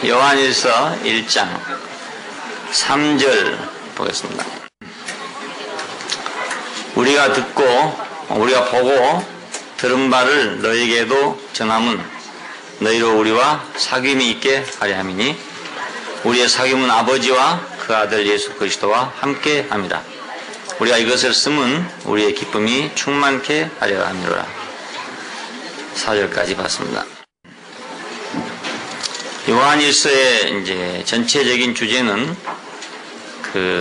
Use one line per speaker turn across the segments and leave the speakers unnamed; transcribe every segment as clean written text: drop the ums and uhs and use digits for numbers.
요한일서 1장 3절 보겠습니다. 우리가 듣고 우리가 보고 들은 바를 너희에게도 전함은 너희로 우리와 사귐이 있게 하려 함이니 우리의 사귐은 아버지와 그 아들 예수 그리스도와 함께 합니다. 우리가 이것을 쓰면 우리의 기쁨이 충만케 하려 함이로라. 4절까지 봤습니다. 요한일서의 이제 전체적인 주제는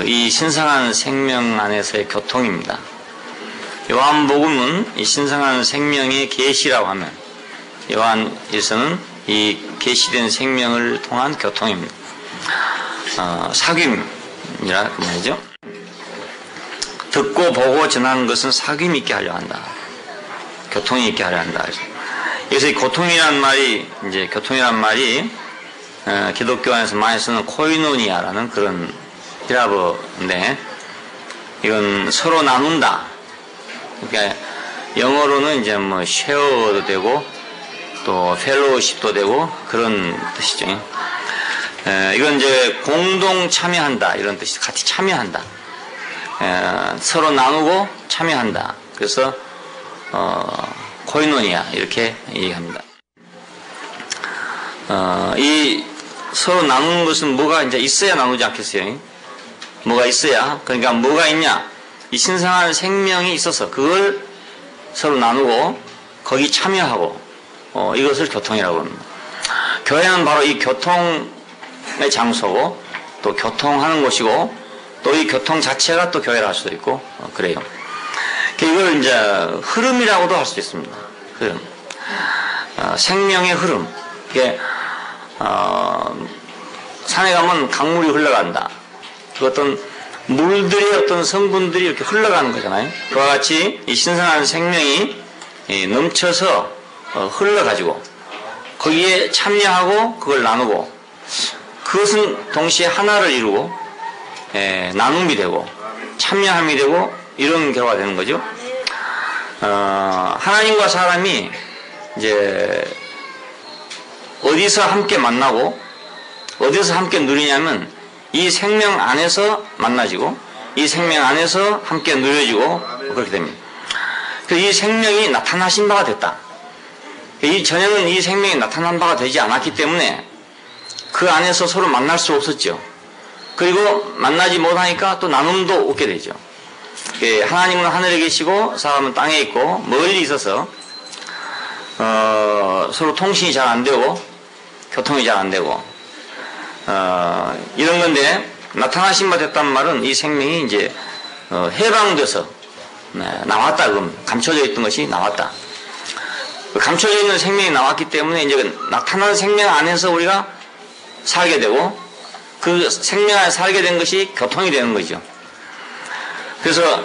이 신성한 생명 안에서의 교통입니다. 요한복음은 이 신성한 생명의 계시라고 하면 요한일서는 이 계시된 생명을 통한 교통입니다. 사귐이라 그 말이죠. 듣고 보고 전하는 것은 사귐 있게 하려 한다. 교통이 있게 하려 한다. 그래서 이 교통이란 말이 기독교 안에서 많이 쓰는 코이노니아라는 그런 히라버인데 이건 서로 나눈다. 그러니까 영어로는 이제 뭐 쉐어도 되고 또 펠로우십도 되고 그런 뜻이죠. 이건 이제 공동 참여한다 이런 뜻이 같이 참여한다. 서로 나누고 참여한다. 그래서 코이노니아 이렇게 얘기합니다. 이 서로 나누는 것은 뭐가 이제 있어야 나누지 않겠어요? 뭐가 있어야. 그러니까 뭐가 있냐? 이 신성한 생명이 있어서 그걸 서로 나누고 거기 참여하고 이것을 교통이라고 합니다. 교회는 바로 이 교통의 장소고 또 교통하는 곳이고 또 이 교통 자체가 또 교회를 할 수도 있고 그래요. 이걸 이제 흐름이라고도 할 수 있습니다. 흐름. 생명의 흐름. 이게 산에 가면 강물이 흘러간다. 그 어떤 물들이 어떤 성분들이 이렇게 흘러가는 거잖아요. 그와 같이 이 신선한 생명이 넘쳐서 흘러가지고 거기에 참여하고 그걸 나누고 그것은 동시에 하나를 이루고 나눔이 되고 참여함이 되고 이런 결과가 되는 거죠. 하나님과 사람이 이제 어디서 함께 만나고 어디서 함께 누리냐면 이 생명 안에서 만나지고 이 생명 안에서 함께 누려지고 그렇게 됩니다. 그래서 이 생명이 나타나신 바가 됐다. 이 전에는 이 생명이 나타난 바가 되지 않았기 때문에 그 안에서 서로 만날 수 없었죠. 그리고 만나지 못하니까 또 나눔도 없게 되죠. 하나님은 하늘에 계시고 사람은 땅에 있고 멀리 있어서 서로 통신이 잘 안 되고 교통이 잘 안 되고 이런 건데 나타나신 바 됐단 말은 이 생명이 이제 해방돼서 나왔다. 그럼 감춰져 있던 것이 나왔다. 감춰져 있는 생명이 나왔기 때문에 이제 나타난 생명 안에서 우리가 살게 되고 그 생명 안에 살게 된 것이 교통이 되는 거죠. 그래서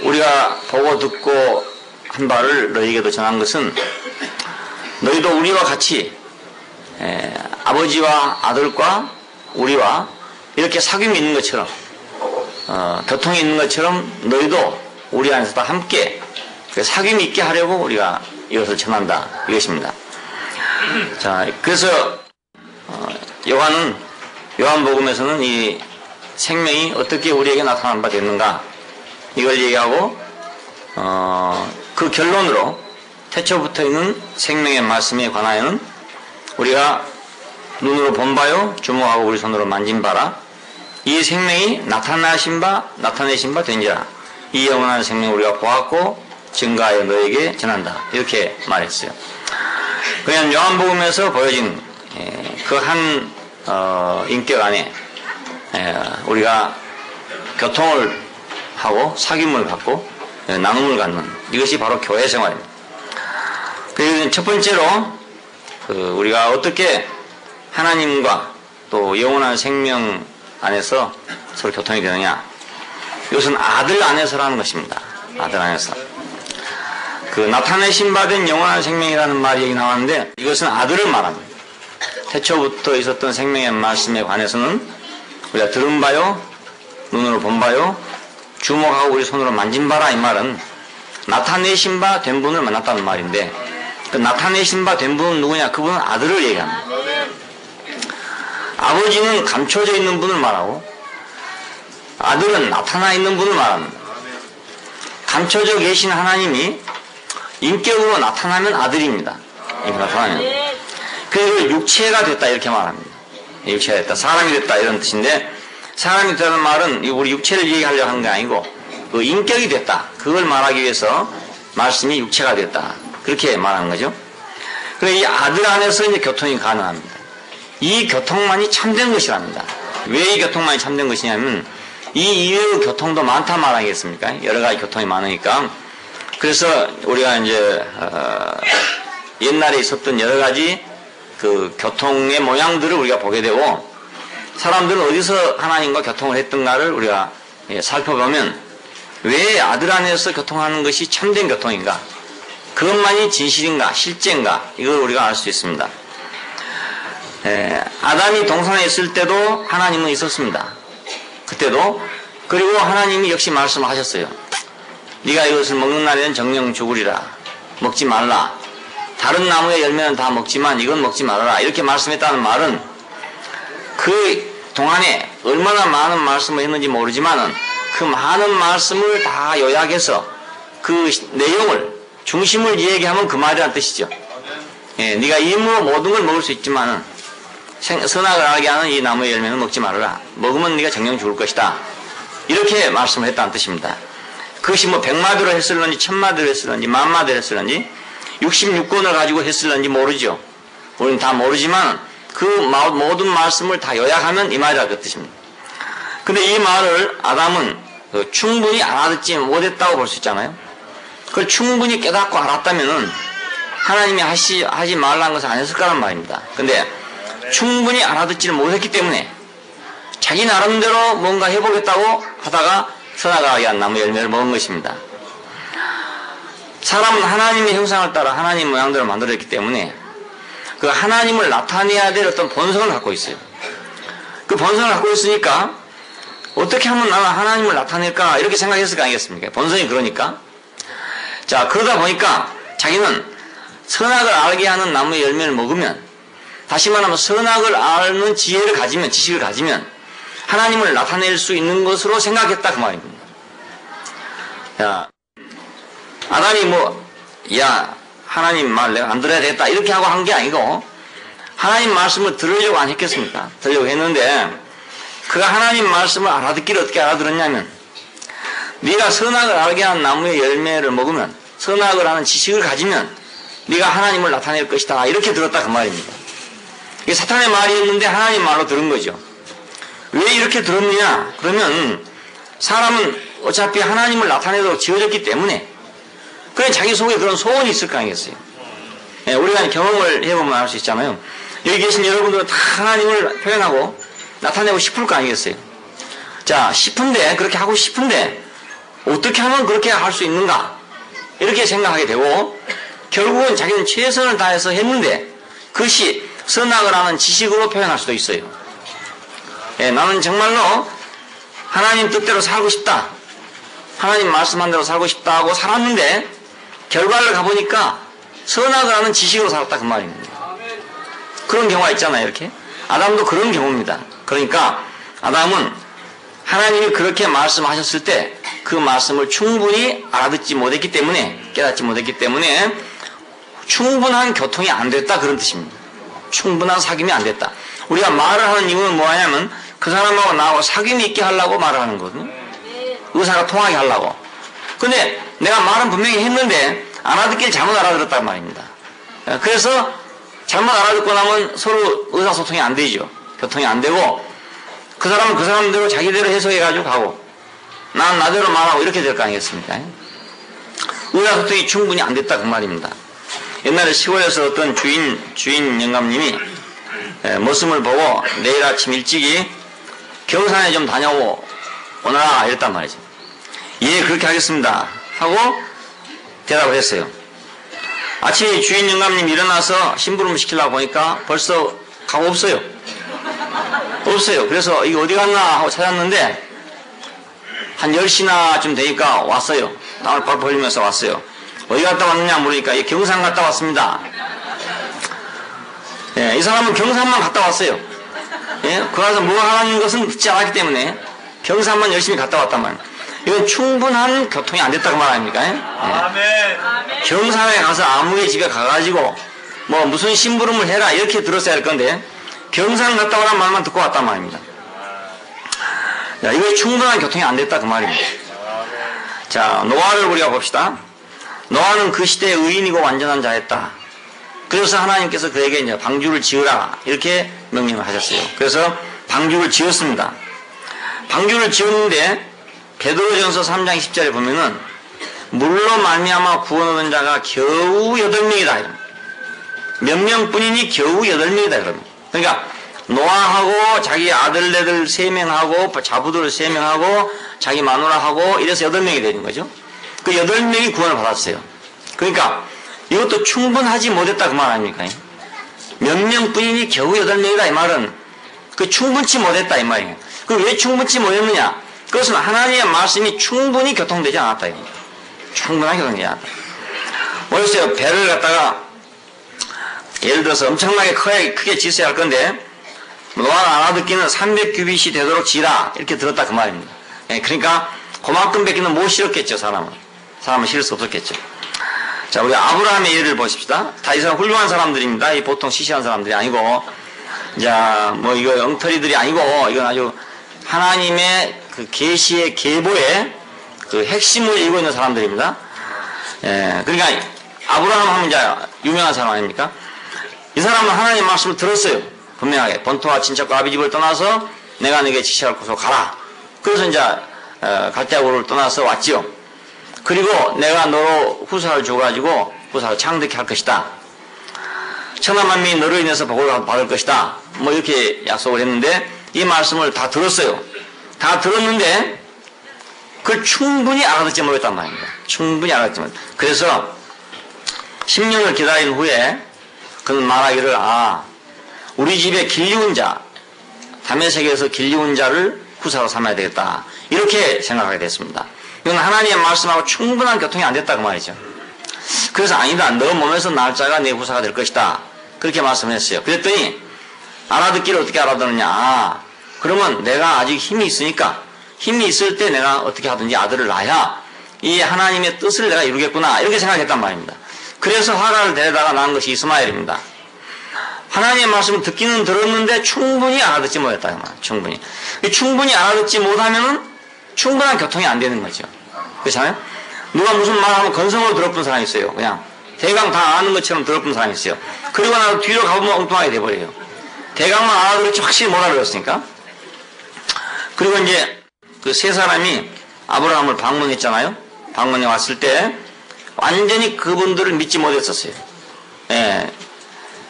우리가 보고 듣고 한 바를 너희에게도 전한 것은 너희도 우리와 같이 아버지와 아들과 우리와 이렇게 사귐이 있는 것처럼 교통이 있는 것처럼 너희도 우리 안에서도 함께 사귐이 있게 하려고 우리가 이것을 전한다. 이것입니다. 자, 그래서 요한복음에서는 이 생명이 어떻게 우리에게 나타난 바 됐는가 이걸 얘기하고 그 결론으로 태초부터 있는 생명의 말씀에 관하여는 우리가 눈으로 본 바요 주목하고 우리 손으로 만진 바라 이 생명이 나타내신 바 된지라 이 영원한 생명 우리가 보았고 증거하여 너에게 전한다 이렇게 말했어요. 그냥 요한복음에서 보여진 그 한 인격 안에 우리가 교통을 하고 사귐을 갖고 나눔을 갖는 이것이 바로 교회 생활입니다. 그리고 첫 번째로 우리가 어떻게 하나님과 또 영원한 생명 안에서 서로 교통이 되느냐 이것은 아들 안에서라는 것입니다. 아들 안에서 나타내신 바 된 영원한 생명이라는 말이 여기 나왔는데 이것은 아들을 말합니다. 태초부터 있었던 생명의 말씀에 관해서는 우리가 들은 바요 눈으로 본 바요 주목하고 우리 손으로 만진 바라 이 말은 나타내신 바 된 분을 만났다는 말인데 그 나타내신 바 된 분은 누구냐? 그분은 아들을 얘기합니다. 아버지는 감춰져 있는 분을 말하고 아들은 나타나 있는 분을 말합니다. 감춰져 계신 하나님이 인격으로 나타나면 아들입니다. 이렇게 나타나면. 그래서 육체가 됐다 이렇게 말합니다. 육체가 됐다. 사람이 됐다 이런 뜻인데 사람이 됐다는 말은 우리 육체를 얘기하려고 한 게 아니고 그 인격이 됐다. 그걸 말하기 위해서 말씀이 육체가 됐다. 그렇게 말하는 거죠. 그래서 이 아들 안에서 이제 교통이 가능합니다. 이 교통만이 참된 것이랍니다. 왜 이 교통만이 참된 것이냐면 이 이외의 교통도 많다 말하겠습니까? 여러 가지 교통이 많으니까. 그래서 우리가 이제 옛날에 있었던 여러 가지 그 교통의 모양들을 우리가 보게 되고 사람들은 어디서 하나님과 교통을 했던가를 우리가 살펴보면 왜 아들 안에서 교통하는 것이 참된 교통인가? 그것만이 진실인가? 실제인가? 이걸 우리가 알 수 있습니다. 아담이 동산에 있을 때도 하나님은 있었습니다. 그때도. 그리고 하나님이 역시 말씀을 하셨어요. 네가 이것을 먹는 날에는 정령 죽으리라. 먹지 말라. 다른 나무의 열매는 다 먹지만 이건 먹지 말아라. 이렇게 말씀했다는 말은 그 동안에 얼마나 많은 말씀을 했는지 모르지만은 그 많은 말씀을 다 요약해서 그 내용을 중심을 얘기하면 그 말이라는 뜻이죠. 네가 이름으로 모든 걸 먹을 수 있지만은 선악을 알게 하는 이 나무의 열매는 먹지 말아라. 먹으면 네가 정령 죽을 것이다. 이렇게 말씀을 했다는 뜻입니다. 그것이 뭐 100마디로 했을런지 1000마디로 했을런지 10,000마디로 했을런지 66권을 가지고 했을런지 모르죠. 우리는 다 모르지만 그 모든 말씀을 다 요약하면 이 말이라 그 뜻입니다. 근데 이 말을 아담은 충분히 알아듣지 못했다고 볼 수 있잖아요. 그걸 충분히 깨닫고 알았다면은 하나님이 하지 말라는 것을 안 했을 거란 말입니다. 근데 충분히 알아듣지를 못했기 때문에 자기 나름대로 뭔가 해보겠다고 하다가 선악을 알게 한 나무 열매를 먹은 것입니다. 사람은 하나님의 형상을 따라 하나님 모양대로 만들어졌기 때문에 그 하나님을 나타내야 될 어떤 본성을 갖고 있어요. 그 본성을 갖고 있으니까 어떻게 하면 나는 하나님을 나타낼까 이렇게 생각했을 거 아니겠습니까? 본성이 그러니까. 자, 그러다 보니까 자기는 선악을 알게 하는 나무의 열매를 먹으면 다시 말하면 선악을 아는 지혜를 가지면 지식을 가지면 하나님을 나타낼 수 있는 것으로 생각했다 그 말입니다. 야, 아담이 하나님 말 내가 안 들어야 되겠다 이렇게 하고 한 게 아니고 하나님 말씀을 들으려고 안 했겠습니까? 들으려고 했는데 그가 하나님 말씀을 알아듣기를 어떻게 알아들었냐면 네가 선악을 알게 하는 나무의 열매를 먹으면 선악을 하는 지식을 가지면 네가 하나님을 나타낼 것이다 이렇게 들었다 그 말입니다. 이게 사탄의 말이었는데 하나님 말로 들은 거죠. 왜 이렇게 들었느냐? 그러면 사람은 어차피 하나님을 나타내도록 지어졌기 때문에 그래 자기 속에 그런 소원이 있을 거 아니겠어요. 우리가 경험을 해보면 알 수 있잖아요. 여기 계신 여러분들은 다 하나님을 표현하고 나타내고 싶을 거 아니겠어요. 자, 그렇게 하고 싶은데 어떻게 하면 그렇게 할 수 있는가 이렇게 생각하게 되고 결국은 자기는 최선을 다해서 했는데 그것이 선악을 하는 지식으로 표현할 수도 있어요. 나는 정말로 하나님 뜻대로 살고 싶다. 하나님 말씀한 대로 살고 싶다 하고 살았는데 결과를 가보니까 선악을 하는 지식으로 살았다 그 말입니다. 그런 경우가 있잖아요. 이렇게 아담도 그런 경우입니다. 그러니까 아담은 하나님이 그렇게 말씀하셨을 때 그 말씀을 충분히 알아듣지 못했기 때문에 깨닫지 못했기 때문에 충분한 교통이 안 됐다 그런 뜻입니다. 충분한 사귐이 안 됐다. 우리가 말을 하는 이유는 뭐냐면 그 사람하고 나하고 사귐이 있게 하려고 말을 하는 거거든요. 의사가 통하게 하려고. 근데 내가 말은 분명히 했는데 알아듣길 잘못 알아들었단 말입니다. 그래서 잘못 알아듣고 나면 서로 의사소통이 안 되죠. 교통이 안 되고 그 사람은 그 사람대로 자기대로 해석해가지고 가고 난 나대로 말하고 이렇게 될 거 아니겠습니까? 의사소통이 충분히 안 됐다 그 말입니다. 옛날에 시골에서 어떤 주인 영감님이 모습을 보고 내일 아침 일찍이 경산에 좀 다녀오너라 이랬단 말이죠. 예, 그렇게 하겠습니다 하고 대답을 했어요. 아침에 주인 영감님이 일어나서 심부름을 시키려고 보니까 벌써 가고 없어요. 그래서 이게 어디 갔나 하고 찾았는데 한 10시나쯤 되니까 왔어요. 땀을 뻘뻘 흘리면서 왔어요. 어디 갔다 왔느냐 물으니까 경산 갔다 왔습니다. 이 사람은 경산만 갔다 왔어요. 예? 그 가서 뭐 하는 것은 듣지 않았기 때문에 경산만 열심히 갔다 왔단 말이에요. 이건 충분한 교통이 안 됐다고 말 아닙니까? 예? 경산에 가서 아무개 집에 가가지고 뭐 무슨 심부름을 해라 이렇게 들었어야 할 건데 경산 갔다 오란 말만 듣고 왔단 말입니다. 자, 이거 충분한 교통이 안 됐다 그 말입니다. 자, 노아를 우리가 봅시다. 노아는 그 시대의 의인이고 완전한 자였다. 그래서 하나님께서 그에게 이제 방주를 지으라 이렇게 명령을 하셨어요. 그래서 방주를 지었습니다. 방주를 지었는데 베드로전서 3장 10절에 보면은 물로 말미암아 구원 얻은 자가 겨우 8명이다. 몇 명뿐이니 겨우 8명이다. 그러면. 그러니까 노아하고 자기 아들네들 3명하고 자부들 3명하고 자기 마누라하고 이래서 8명이 되는 거죠. 그 8명이 구원을 받았어요. 그러니까 이것도 충분하지 못했다 그 말 아닙니까? 몇 명뿐이니 겨우 8명이다 이 말은 그 충분치 못했다 이 말이에요. 그 왜 충분치 못했느냐? 그것은 하나님의 말씀이 충분히 교통되지 않았다 이겁니다. 충분하게 교통되지 않았다. 모르겠어요. 배를 갖다가 예를 들어서 엄청나게 크게 짓어야 할 건데 노아가 알아듣기는 300규빗이 되도록 지라 이렇게 들었다 그 말입니다. 예, 그러니까 그만큼 밖에는 못 실었겠죠. 사람은 실을 수 없었겠죠. 자, 우리 아브라함의 예를 보십시다. 다 이 사람 훌륭한 사람들입니다. 이 보통 시시한 사람들이 아니고 자, 뭐 이거 엉터리들이 아니고 이건 아주 하나님의 그 계시의 계보의 그 핵심을 이루고 있는 사람들입니다. 예, 그러니까 아브라함 하면 이제 유명한 사람 아닙니까? 이 사람은 하나님의 말씀을 들었어요. 분명하게 본토와 친척과 아비집을 떠나서 내가 네게 지시할 곳으로 가라. 그래서 이제 갈대아우를 떠나서 왔지요. 그리고 내가 너로 후사를 줘가지고 후사를 창대케 할 것이다. 천하만민이 너로 인해서 복을 받을 것이다. 뭐 이렇게 약속을 했는데 이 말씀을 다 들었어요. 다 들었는데 그걸 충분히 알아듣지 못했단 말입니다. 충분히 알아듣지 못했다. 그래서 10년을 기다린 후에 그는 말하기를 우리 집에 길리운 자 다메섹에서 길리운 자를 후사로 삼아야 되겠다. 이렇게 생각하게 됐습니다. 이건 하나님의 말씀하고 충분한 교통이 안 됐다 그 말이죠. 그래서 아니다. 너 몸에서 날 자가 내 후사가 될 것이다. 그렇게 말씀을 했어요. 그랬더니 알아듣기를 어떻게 알아듣느냐. 그러면 내가 아직 힘이 있으니까 힘이 있을 때 내가 어떻게 하든지 아들을 낳아야 이 하나님의 뜻을 내가 이루겠구나. 이렇게 생각했단 말입니다. 그래서 하가를 데려다가 낳은 것이 이스마엘입니다. 하나님의 말씀을 듣기는 들었는데 충분히 알아듣지 못했다. 그 말. 충분히 알아듣지 못하면은 충분한 교통이 안 되는 거죠. 그렇잖아요? 누가 무슨 말하면 건성으로 들어쁜 사람이 있어요. 그냥 대강 다 아는 것처럼 들어쁜 사람이 있어요. 그리고 나서 뒤로 가보면 엉뚱하게 돼버려요. 대강만 알아들었지 확실히 못 알아들었으니까. 그리고 이제 그 세 사람이 아브라함을 방문했잖아요. 방문해 왔을 때 완전히 그분들을 믿지 못했었어요. 예.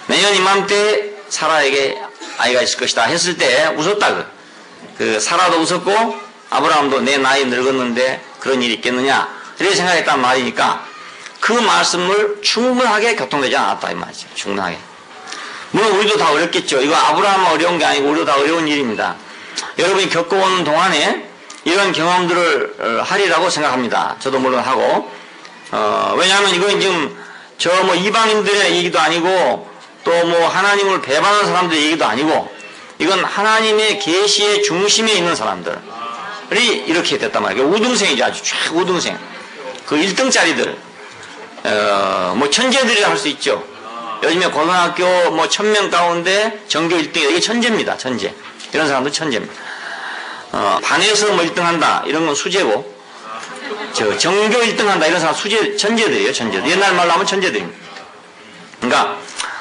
내년 이맘때 사라에게 아이가 있을 것이다 했을 때 웃었다. 그 사라도 웃었고 아브라함도 내 나이 늙었는데 그런 일이 있겠느냐 이렇게 생각했단 말이니까 그 말씀을 충분하게 교통되지 않았다 이 말이죠. 충분하게. 물론 우리도 다 어렵겠죠. 이거 아브라함은 어려운 게 아니고 우리도 다 어려운 일입니다. 여러분이 겪어오는 동안에 이런 경험들을 하리라고 생각합니다. 저도 물론 하고 왜냐하면 이건 지금 저 뭐 이방인들의 얘기도 아니고 또 뭐 하나님을 배반하는 사람들의 얘기도 아니고 이건 하나님의 계시의 중심에 있는 사람들이 이렇게 됐단 말이에요. 우등생이죠. 아주 최우등생. 그 1등짜리들 뭐 천재들이라 할 수 있죠. 요즘에 고등학교 뭐 1000명 가운데 전교 1등 이게 천재입니다. 천재. 이런 사람도 천재입니다. 반에서 뭐 1등한다 이런 건 수재고 전교 1등한다 이런 사람 천재들이에요. 천재들. 옛날 말로 하면 천재들입니다. 그러니까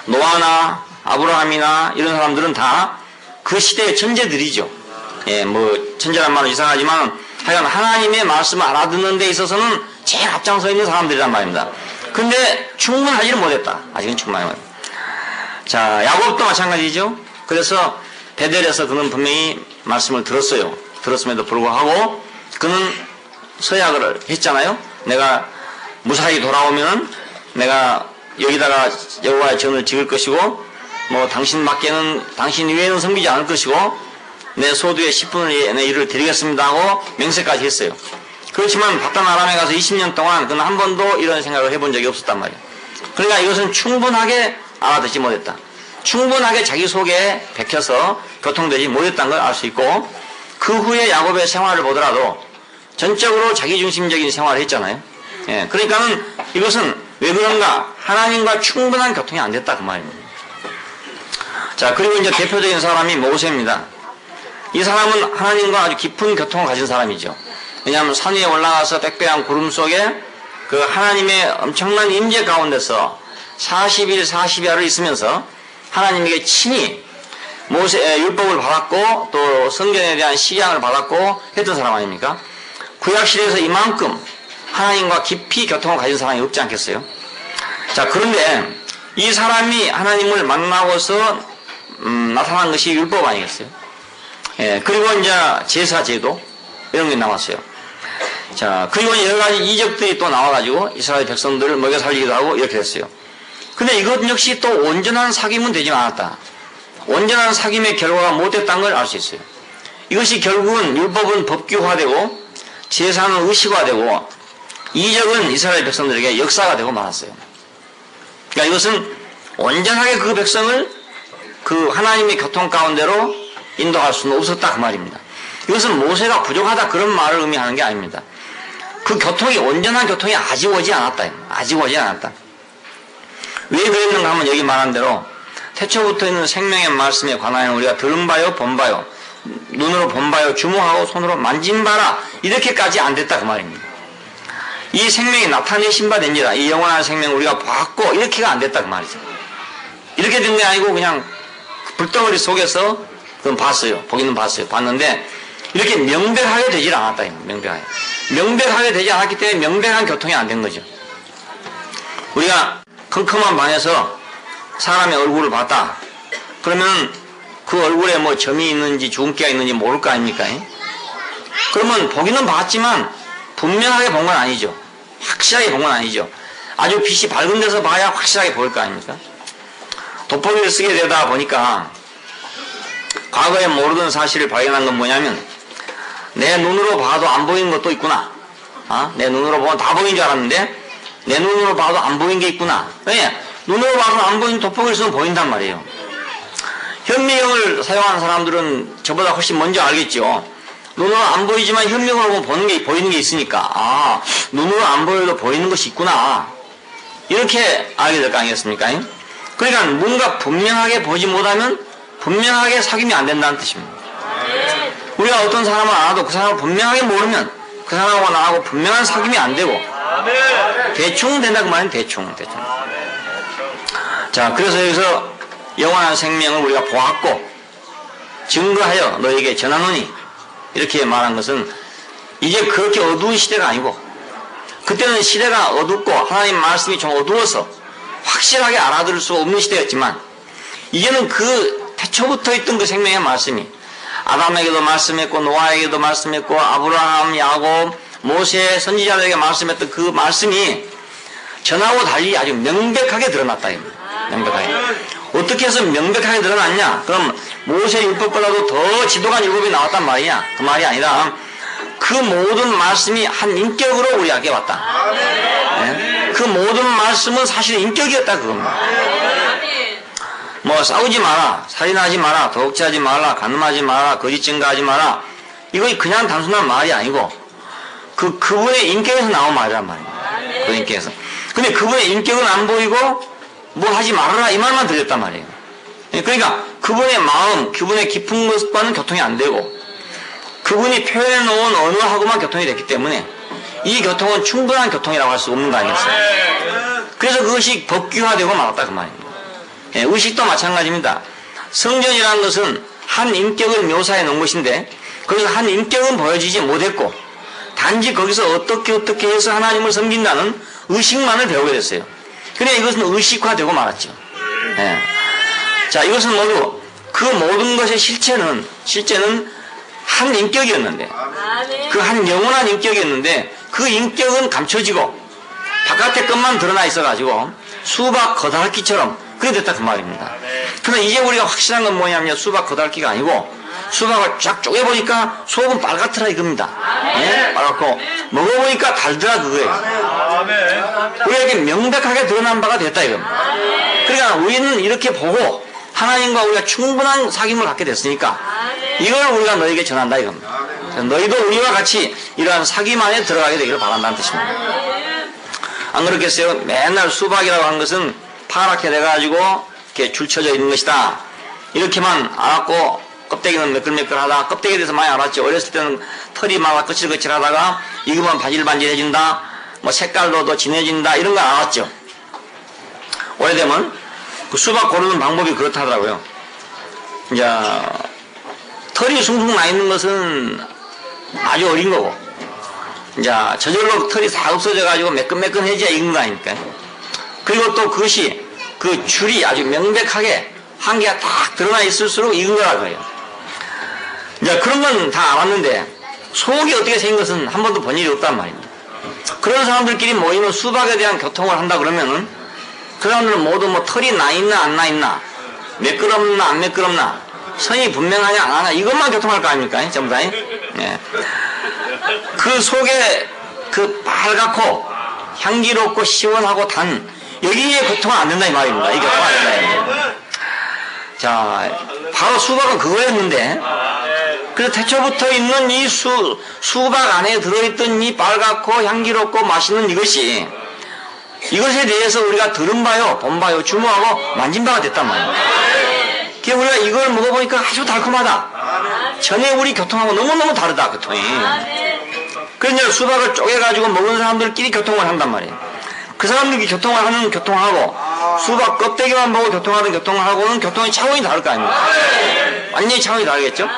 노아나 아브라함이나 이런 사람들은 다 그 시대의 천재들이죠. 예, 뭐 천재란 말은 이상하지만 하여간 하나님의 말씀을 알아듣는 데 있어서는 제일 앞장서 있는 사람들이란 말입니다. 근데 충분하지는 못했다. 아직은 충분하지 못했다. 자, 야곱도 마찬가지죠. 그래서 베델에서 그는 분명히 말씀을 들었어요. 들었음에도 불구하고 그는 서약을 했잖아요. 내가 무사히 돌아오면 내가 여기다가 여호와의 전을 지을 것이고 뭐 당신 외에는 섬기지 않을 것이고 내 소두의 10분의 내 일을 드리겠습니다 하고 맹세까지 했어요. 그렇지만 바단 아람에 가서 20년 동안 그는 한 번도 이런 생각을 해본 적이 없었단 말이에요. 그러니까 이것은 충분하게 알아듣지 못했다. 충분하게 자기 속에 bek혀서 교통되지 못했다는 걸 알 수 있고, 그 후에 야곱의 생활을 보더라도 전적으로 자기중심적인 생활을 했잖아요. 예, 그러니까는 이것은 왜 그런가? 하나님과 충분한 교통이 안 됐다 그 말입니다. 자, 그리고 이제 대표적인 사람이 모세입니다. 이 사람은 하나님과 아주 깊은 교통을 가진 사람이죠. 왜냐하면 산 위에 올라가서 빽빽한 구름 속에 그 하나님의 엄청난 임재 가운데서 40일 40야를 있으면서 하나님에게 친히 모세의 율법을 받았고 또 성경에 대한 시향을 받았고 했던 사람 아닙니까? 구약시대에서 이만큼 하나님과 깊이 교통을 가진 사람이 없지 않겠어요? 자, 그런데 이 사람이 하나님을 만나고서 나타난 것이 율법 아니겠어요? 예, 그리고 이제 제사 제도 이런 게 나왔어요. 자, 그리고 여러 가지 이적들이 또 나와가지고 이스라엘 백성들을 먹여 살리기도 하고 이렇게 됐어요. 근데 이것 역시 또 온전한 사귐은 되지 않았다. 온전한 사귐의 결과가 못됐다는 걸 알 수 있어요. 이것이 결국은 율법은 법규화되고 제사는 의식화되고 이적은 이스라엘 백성들에게 역사가 되고 말았어요. 그러니까 이것은 온전하게 그 백성을 그 하나님의 교통 가운데로 인도할 수는 없었다 그 말입니다. 이것은 모세가 부족하다 그런 말을 의미하는 게 아닙니다. 그 교통이 온전한 교통이 아직 오지 않았다. 아직 오지 않았다. 왜 그랬는가 하면 여기 말한 대로 태초부터 있는 생명의 말씀에 관하여 우리가 들은 바요 본 바요 눈으로 본 바요 주목하고 손으로 만진 바라 이렇게까지 안 됐다 그 말입니다. 이 생명이 나타내신 바 된지라 이 영원한 생명을 우리가 봤고 이렇게가 안 됐다 그 말이죠. 이렇게 된 게 아니고 그냥 불덩어리 속에서 그건 봤어요. 보기는 봤어요. 봤는데 이렇게 명백하게 되질 않았다. 명백하게 되지 않았기 때문에 명백한 교통이 안 된 거죠. 우리가 컴컴한 방에서 사람의 얼굴을 봤다. 그러면 그 얼굴에 뭐 점이 있는지 주근깨가 있는지 모를 거 아닙니까? 그러면 보기는 봤지만 분명하게 본 건 아니죠. 확실하게 본 건 아니죠. 아주 빛이 밝은 데서 봐야 확실하게 보일 거 아닙니까? 돋보기를 쓰게 되다 보니까 과거에 모르던 사실을 발견한 건 뭐냐면 내 눈으로 봐도 안 보이는 것도 있구나. 내 눈으로 보면 다 보이는 줄 알았는데 내 눈으로 봐도 안 보이는 게 있구나. 왜? 눈으로 봐서 안 보이는 돋보기를 쓰면 보인단 말이에요. 현미경을 사용하는 사람들은 저보다 훨씬 먼저 알겠죠. 눈으로 안 보이지만 현미경으로 보면 보이는 게 있으니까 눈으로 안 보여도 보이는 것이 있구나. 이렇게 알게 될 거 아니겠습니까? 그러니까 뭔가 분명하게 보지 못하면 분명하게 사귐이 안 된다는 뜻입니다. 우리가 어떤 사람을 알아도 그 사람을 분명하게 모르면 그 사람하고 나하고 분명한 사귐이 안 되고 대충 된다 그 말은 대충. 자, 그래서 여기서 영원한 생명을 우리가 보았고 증거하여 너에게 전하노니 이렇게 말한 것은 이제 그렇게 어두운 시대가 아니고 그때는 시대가 어둡고 하나님 말씀이 좀 어두워서 확실하게 알아들을 수 없는 시대였지만 이제는 그 태초부터 있던 그 생명의 말씀이 아담에게도 말씀했고 노아에게도 말씀했고 아브라함, 야곱, 모세, 선지자들에게 말씀했던 그 말씀이 전하고 달리 아주 명백하게 드러났다. 명백하게. 어떻게 해서 명백하게 드러났냐? 그럼 모세 율법보다도 더 지독한 율법이 나왔단 말이야. 그 말이 아니라 그 모든 말씀이 한 인격으로 우리에게 왔다. 네? 그 모든 말씀은 사실 인격이었다 그겁니다. 뭐 싸우지 마라, 살인하지 마라, 도둑질하지 마라, 간음하지 마라, 거짓 증거하지 마라. 이거 그냥 단순한 말이 아니고 그분의 인격에서 나온 말이란 말이에요. 그 인격에서. 근데 그분의 인격은 안 보이고 뭐 하지 말아라 이 말만 들렸단 말이에요. 그러니까 그분의 마음, 그분의 깊은 것과는 교통이 안 되고 그분이 표현해 놓은 언어하고만 교통이 됐기 때문에 이 교통은 충분한 교통이라고 할 수 없는 거 아니겠어요? 그래서 그것이 법규화되고 말았다 그 말입니다. 의식도 마찬가지입니다. 성전이라는 것은 한 인격을 묘사해 놓은 것인데 거기서 한 인격은 보여지지 못했고 단지 거기서 어떻게 해서 하나님을 섬긴다는 의식만을 배우게 됐어요. 그런데 이것은 의식화되고 말았죠. 자, 이것은 모두 그 모든 것의 실제는 한 인격이었는데 그 한 영원한 인격이었는데 그 인격은 감춰지고 바깥의 것만 드러나 있어가지고 수박 거다기처럼 그래 됐다 그 말입니다. 그러나 이제 우리가 확실한 건 뭐냐면 수박 거다기가 아니고 수박을 쫙 쪼개보니까 속은 빨갛더라 이겁니다. 빨갛고 먹어보니까 달더라 그거예요. 우리에게 명백하게 드러난 바가 됐다 이겁니다. 그러니까 우리는 이렇게 보고 하나님과 우리가 충분한 사귐을 갖게 됐으니까 이걸 우리가 너에게 전한다 이겁니다. 너희도 우리와 같이 이러한 사귐 안에 들어가게 되기를 바란다는 뜻입니다. 안 그렇겠어요? 맨날 수박이라고 하는 것은 파랗게 돼가지고 이렇게 줄쳐져 있는 것이다. 이렇게만 알았고 껍데기는 매끌매끌하다. 껍데기에 대해서 많이 알았죠. 어렸을 때는 털이 막 거칠거칠하다가 익으면 바질바질해진다. 뭐 색깔도 더 진해진다. 이런 거 알았죠. 오래되면 그 수박 고르는 방법이 그렇다더라고요. 이제 털이 숭숭 나 있는 것은 아주 어린 거고, 이제 저절로 털이 다 없어져가지고 매끈매끈해져야 익는 거 아닙니까? 그리고 또 그것이 그 줄이 아주 명백하게 한 개가 딱 드러나 있을수록 익은 거라고요. 이제 그런 건 다 알았는데 속이 어떻게 생긴 것은 한 번도 본 일이 없단 말입니다. 그런 사람들끼리 모이면 수박에 대한 교통을 한다 그러면은 그 사람들은 모두 뭐 털이 나 있나 안 나 있나, 매끄럽나 안 매끄럽나, 선이 분명하냐 안 하냐 이것만 교통할 거 아닙니까? 전부 다. 예. 그 속에 그 빨갛고 향기롭고 시원하고 단 여기에 교통은 안 된다 이 말입니다. 이게 교통 안 된다. 자, 바로 수박은 그거였는데, 그래서 태초부터 있는 이 수박 안에 들어있던 이 빨갛고 향기롭고 맛있는 이것이, 이것에 대해서 우리가 들은 바요, 본 바요, 주목하고 만진 바가 됐단 말이에요. 그래서 우리가 이걸 먹어보니까 아주 달콤하다. 전에 우리 교통하고 너무너무 다르다, 교통이. 그래서 이제 수박을 쪼개가지고 먹은 사람들끼리 교통을 한단 말이에요. 그 사람들이 교통을 하는 교통하고 수박 껍데기만 보고 교통하는 교통을 하고는 교통이 차원이 다를 거 아닙니까? 완전히 차원이 다르겠죠?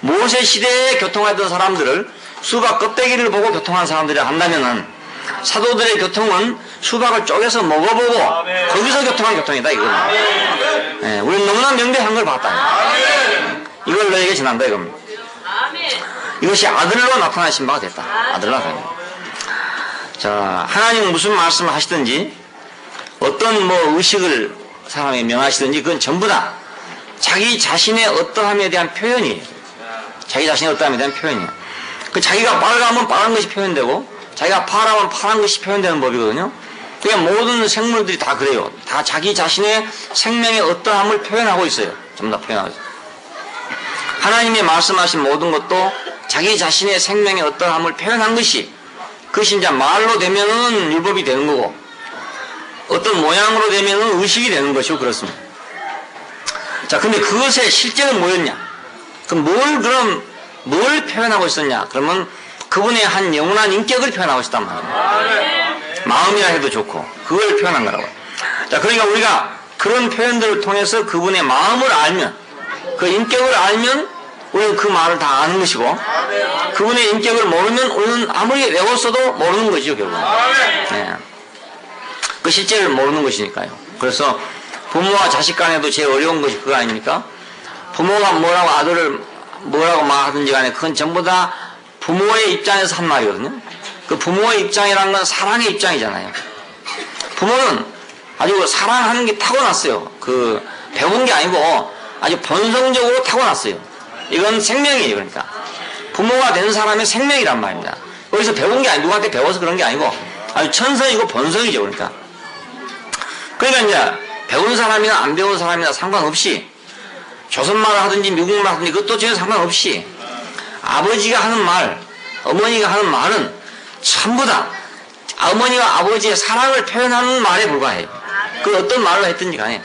모세 시대에 교통하던 사람들을 수박 껍데기를 보고 교통한 사람들이 한다면은 사도들의 교통은 수박을 쪼개서 먹어보고 거기서 교통한 교통이다 이거는. 예, 우리는 너무나 명백한 걸 봤다. 이걸 너에게 전한다 이겁니다. 이것이 아들로 나타나신 바가 됐다. 아들로 나타납니다. 자, 하나님은 무슨 말씀을 하시든지 어떤 뭐 의식을 사람에 명하시든지 그건 전부 다 자기 자신의 어떠함에 대한 표현이에요. 자기 자신의 어떠함에 대한 표현이에요. 그 자기가 빨가면 빨간 것이 표현되고 자기가 파라면 파란 것이 표현되는 법이거든요. 그러니까 모든 생물들이 다 그래요. 다 자기 자신의 생명의 어떠함을 표현하고 있어요. 전부 다 표현하고 있어요. 하나님이 말씀하신 모든 것도 자기 자신의 생명의 어떠함을 표현한 것이, 그것이 이제 말로 되면은 율법이 되는 거고 어떤 모양으로 되면은 의식이 되는 것이고 그렇습니다. 자, 근데 그것의 실제는 뭐였냐? 그럼 뭘 표현하고 있었냐? 그러면 그분의 한 영원한 인격을 표현하고 있었단 말이에요. 마음이라 해도 좋고 그걸 표현한 거라고. 자, 그러니까 우리가 그런 표현들을 통해서 그분의 마음을 알면, 그 인격을 알면 우리는 그 말을 다 아는 것이고, 그분의 인격을 모르면 우리는 아무리 외웠어도 모르는 것이죠, 결국. 네. 그 실제를 모르는 것이니까요. 그래서 부모와 자식 간에도 제일 어려운 것이 그거 아닙니까? 부모가 뭐라고 아들을 뭐라고 말하든지 간에 그건 전부 다 부모의 입장에서 한 말이거든요. 그 부모의 입장이라는 건 사랑의 입장이잖아요. 부모는 아주 사랑하는 게 타고났어요. 그 배운 게 아니고 아주 본성적으로 타고났어요. 이건 생명이에요. 그러니까 부모가 된 사람의 생명이란 말입니다. 거기서 배운 게 아니고 누구한테 배워서 그런 게 아니고 아주 천성이고 본성이죠. 그러니까 이제 배운 사람이나 안 배운 사람이나 상관없이 조선말을 하든지 미국말 하든지 그것도 전혀 상관없이 아버지가 하는 말, 어머니가 하는 말은 전부 다 어머니와 아버지의 사랑을 표현하는 말에 불과해요. 그 어떤 말을 했든지 간에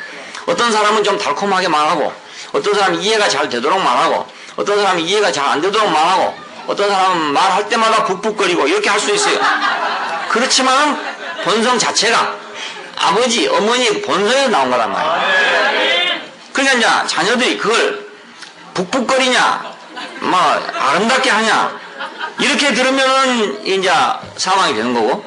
어떤 사람은 좀 달콤하게 말하고, 어떤 사람은 이해가 잘 되도록 말하고, 어떤 사람은 이해가 잘 안 되도록 말하고, 어떤 사람은 말할 때마다 북북거리고 이렇게 할 수 있어요. 그렇지만 본성 자체가 아버지, 어머니의 본성에서 나온 거란 말이에요. 그러니까 이제 자녀들이 그걸 북북거리냐, 뭐 아름답게 하냐 이렇게 들으면은 이제 상황이 되는 거고,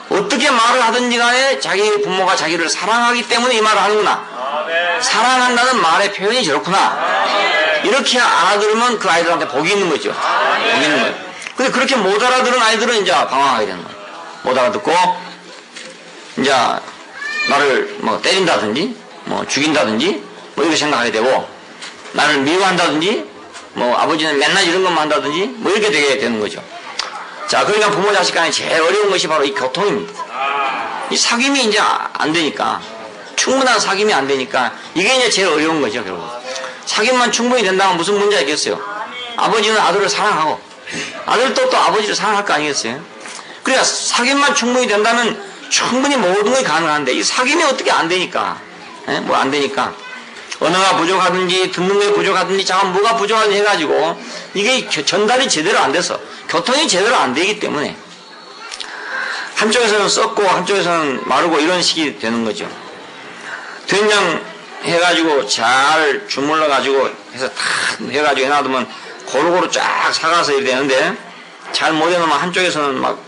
어떻게 말을 하든지 간에 자기 부모가 자기를 사랑하기 때문에 이 말을 하는구나, 사랑한다는 말의 표현이 저렇구나, 이렇게 알아들으면 그 아이들한테 복이 있는 거죠. 복이 있는 거예요. 근데 그렇게 못 알아들은 아이들은 이제 방황하게 되는 거예요. 못 알아듣고 이제 나를 뭐 때린다든지 뭐 죽인다든지 뭐 이렇게 생각하게 되고, 나를 미워한다든지 뭐 아버지는 맨날 이런 것만 한다든지 뭐 이렇게 되게 되는 거죠. 자, 그러니까 부모 자식 간에 제일 어려운 것이 바로 이 교통입니다. 이 사귐이 이제 안 되니까 충분한 사귐이 안 되니까 이게 이제 제일 어려운 거죠, 결국. 사귐만 충분히 된다면 무슨 문제가 있겠어요? 아버지는 아들을 사랑하고 아들도 또 아버지를 사랑할 거 아니겠어요? 그러니까 사귐만 충분히 된다면 충분히 모든 것이 가능한데 이 사귐이 어떻게 안 되니까, 뭐 안 되니까 언어가 부족하든지 듣는 게 부족하든지 잠깐 뭐가 부족하든지 해가지고 이게 전달이 제대로 안 돼서 교통이 제대로 안 되기 때문에 한쪽에서는 썩고 한쪽에서는 마르고 이런 식이 되는 거죠. 된장 해가지고 잘 주물러가지고 해서 탁 해가지고 해놔두면 고루고루 쫙 사가서 이렇게 되는데 잘 못 해놓으면 한쪽에서는 막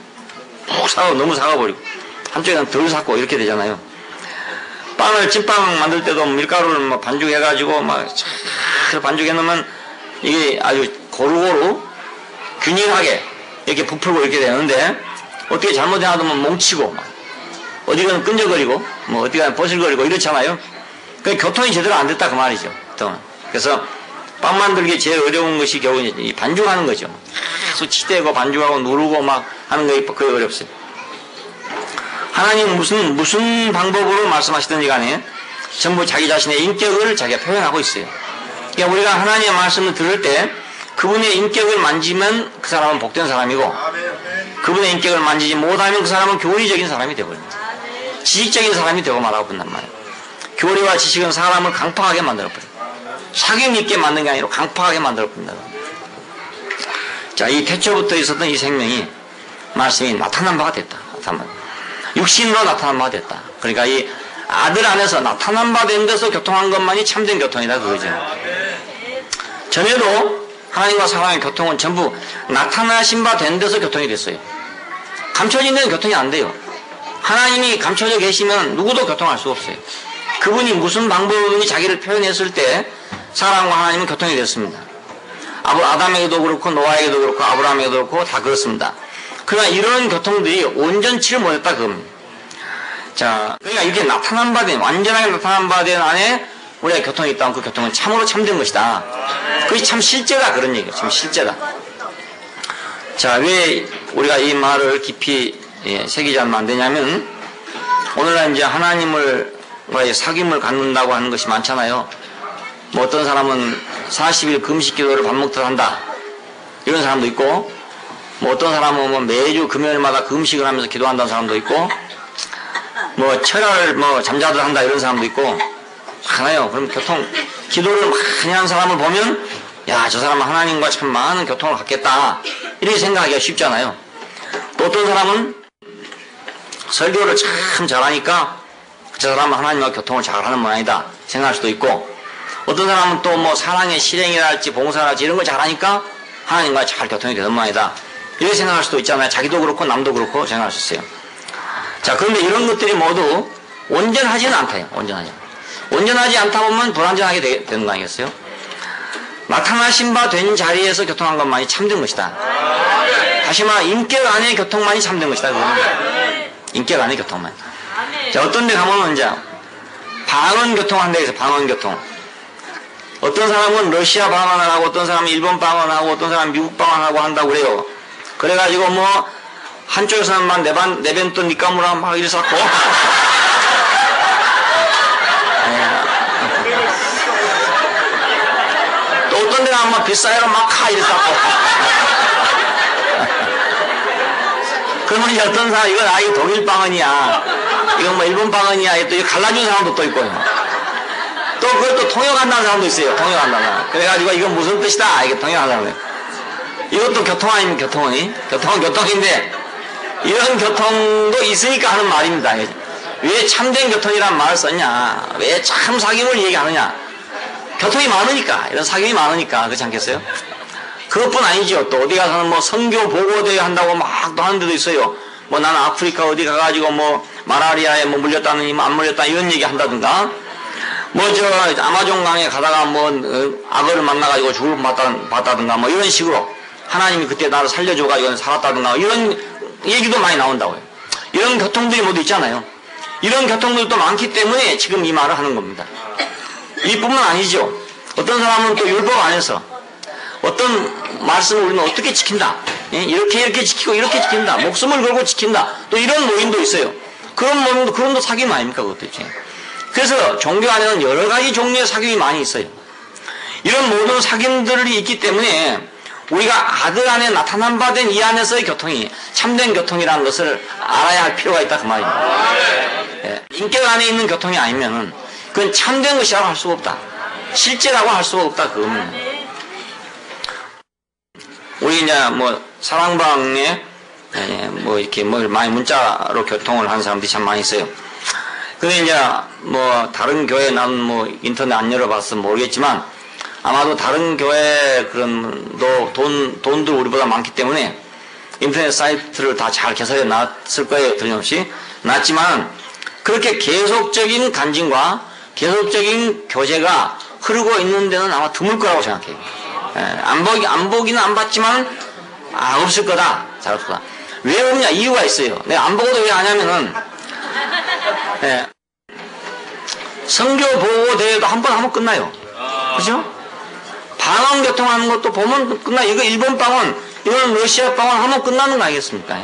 푹 사고 너무 사가버리고 한쪽에서는 덜 삭고 이렇게 되잖아요. 빵을 찐빵 만들 때도 밀가루를 막 반죽해가지고 막 잘 반죽해놓으면 이게 아주 고루고루 균일하게 이렇게 부풀고 이렇게 되는데 어떻게 잘못해놔두면 뭉치고 막 어디가는 끈적거리고 뭐 어디가는 버슬거리고 이렇잖아요. 그 교통이 제대로 안 됐다 그 말이죠. 그래서 빵 만들기 제일 어려운 것이 겨우 이 반죽하는 거죠. 계속 치대고 반죽하고 누르고 막 하는 게 그게 어렵어요. 하나님 무슨 방법으로 말씀하시든지 간에 전부 자기 자신의 인격을 자기가 표현하고 있어요. 그러니까 우리가 하나님의 말씀을 들을 때 그분의 인격을 만지면 그 사람은 복된 사람이고 그분의 인격을 만지지 못하면 그 사람은 교리적인 사람이 되어버립니다. 지식적인 사람이 되고 말하고 본단 말이에요. 교리와 지식은 사람을 강팍하게 만들어버려요. 사귐 있게 만든 게 아니라 강팍하게 만들어버린다. 자, 이 태초부터 있었던 이 생명이 말씀이 나타난 바가 됐다. 육신으로 나타난 바가 됐다. 그러니까 이 아들 안에서 나타난 바 된 데서 교통한 것만이 참된 교통이다 그거죠. 전에도 하나님과 사람의 교통은 전부 나타나신 바 된 데서 교통이 됐어요. 감춰진 데는 교통이 안 돼요. 하나님이 감춰져 계시면 누구도 교통할 수 없어요. 그분이 무슨 방법으로든지 자기를 표현했을 때 사람과 하나님은 교통이 됐습니다. 아담에게도 그렇고 노아에게도 그렇고 아브라함에게도 그렇고 다 그렇습니다. 그러나 이런 교통들이 온전치를 못했다 그겁니다. 자, 그러니까 이렇게 나타난 바 된, 완전하게 나타난 바 된 안에 우리가 교통이 있다면 그 교통은 참으로 참된 것이다. 그것이 참 실제다 그런 얘기예요. 참 실제다. 자, 왜 우리가 이 말을 깊이 새기지 않으면 안 되냐면 오늘날 이제 하나님과의 사귐을 갖는다고 하는 것이 많잖아요. 뭐 어떤 사람은 40일 금식 기도를 밥 먹듯 한다. 이런 사람도 있고 뭐 어떤 사람은 뭐 매주 금요일마다 금식을 하면서 기도한다는 사람도 있고 뭐 철야를 뭐 잠자들 한다 이런 사람도 있고 많아요. 그럼 기도를 많이 하는 사람을 보면 야, 저 사람은 하나님과 참 많은 교통을 갖겠다 이렇게 생각하기가 쉽잖아요. 또 어떤 사람은 설교를 참 잘하니까 저 사람은 하나님과 교통을 잘하는 모양이다 생각할 수도 있고 어떤 사람은 또 뭐 사랑의 실행이랄지 봉사랄지 이런 걸 잘하니까 하나님과 잘 교통이 되는 모양이다 이렇게 생각할 수도 있잖아요. 자기도 그렇고 남도 그렇고 생각할 수 있어요. 자, 그런데 이런 것들이 모두 온전하지는 않다요. 온전하지 않다 보면 불완전하게 되는 거 아니겠어요? 나타나신 바 된 자리에서 교통한 것만이 참된 것이다. 다시 말해 인격 안의 교통만이 참된 것이다. 인격 안의 교통만. 자, 어떤 데 가면 이제 방언교통 한다 해서 방언교통. 어떤 사람은 러시아 방언을 하고 어떤 사람은 일본 방언을 하고 어떤 사람은 미국 방언을 하고 한다고 그래요. 그래가지고 뭐 한쪽에서는 막 내변돈 니까무라 막 이래 쌓고 또 어떤 데는 막 빗사이로 막 카 이래 쌓고 그러면 이제 어떤 사람 이건 이거 독일 방언이야 이건 뭐 일본 방언이야 또 이거 갈라준 사람도 또 있고요. 또 그걸 또 통역한다는 사람도 있어요. 통역한다는 사람. 그래가지고 이건 무슨 뜻이다 이게 통역한다는 거예요. 이것도 교통 아닙니까? 교통은 교통인데 이런 교통도 있으니까 하는 말입니다. 왜 참된 교통이란 말을 썼냐? 왜 참 사귐을 얘기하느냐? 교통이 많으니까, 이런 사귐이 많으니까, 그렇지 않겠어요? 그것뿐 아니죠. 또 어디 가서는 뭐 선교 보고대회 한다고 막 또 하는 데도 있어요. 뭐 나는 아프리카 어디 가가지고 뭐 마라리아에 뭐 물렸다느니 뭐 안 물렸다 이런 얘기 한다든가 뭐 저 아마존 강에 가다가 뭐 악어를 만나가지고 죽을 봤다든가 뭐 이런 식으로 하나님이 그때 나를 살려줘가지고 살았다든가 이런 얘기도 많이 나온다고요. 이런 교통들이 모두 있잖아요. 이런 교통들도 많기 때문에 지금 이 말을 하는 겁니다. 이뿐만 아니죠. 어떤 사람은 또 율법 안에서 어떤 말씀을 우리는 어떻게 지킨다. 이렇게 지키고 이렇게 지킨다. 목숨을 걸고 지킨다. 또 이런 모임도 있어요. 그런 모임도 사귐 아닙니까? 그것도 있죠. 그래서 종교 안에는 여러 가지 종류의 사귐이 많이 있어요. 이런 모든 사귐들이 있기 때문에 우리가 아들 안에 나타난 바 된 이 안에서의 교통이 참된 교통이라는 것을 알아야 할 필요가 있다 그 말입니다. 예, 인격 안에 있는 교통이 아니면은 그건 참된 것이라고 할 수가 없다. 실제라고 할 수가 없다 그겁니다. 우리 이제 뭐 사랑방에 뭐 이렇게 뭐 많이 문자로 교통을 하는 사람들이 참 많이 있어요. 근데 이제 뭐 다른 교회 나는 뭐 인터넷 안 열어봐서 모르겠지만 아마도 다른 교회 그런 돈도 우리보다 많기 때문에 인터넷 사이트를 다 잘 개설해 놨을 거예요. 틀림없이 놨지만 그렇게 계속적인 간증과 계속적인 교제가 흐르고 있는 데는 아마 드물 거라고 생각해요. 예, 안 보기는 안 봤지만 없을 거다. 잘 없을 거다. 왜 없냐? 이유가 있어요. 내가 안 보고도 왜 하냐면은 예, 선교 보고 대회도 한 번 하면 끝나요. 그죠? 방언 교통하는 것도 보면 끝나. 이거 일본 방언, 이건 러시아 방언 하면 끝나는 거 아니겠습니까?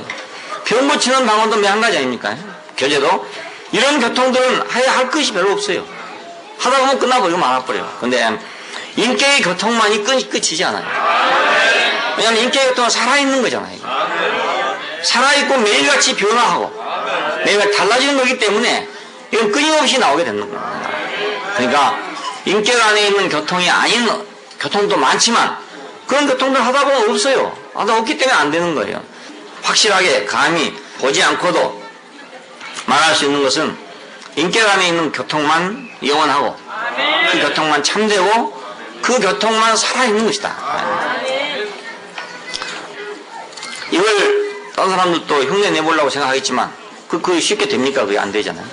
병 고치는 방언도 몇 한 가지 아닙니까? 교제도. 이런 교통들은 할 것이 별로 없어요. 하다 보면 끝나버리고 말아버려요. 근데 인격의 교통만이 끝이지 않아요. 왜냐하면 인격의 교통은 살아있는 거잖아요. 살아있고 매일같이 변화하고 매일같이 달라지는 거기 때문에 이건 끊임없이 나오게 되는 겁니다. 그러니까 인격 안에 있는 교통이 아닌 교통도 많지만 그런 교통들 하다 보면 없어요. 하다 없기 때문에 안 되는 거예요. 확실하게 감히 보지 않고도 말할 수 있는 것은 인격 안에 있는 교통만 영원하고 그 교통만 참되고 그 교통만 살아있는 것이다. 이걸 다른 사람들도 흉내 내보려고 생각하겠지만 그게 쉽게 됩니까? 그게 안 되잖아요.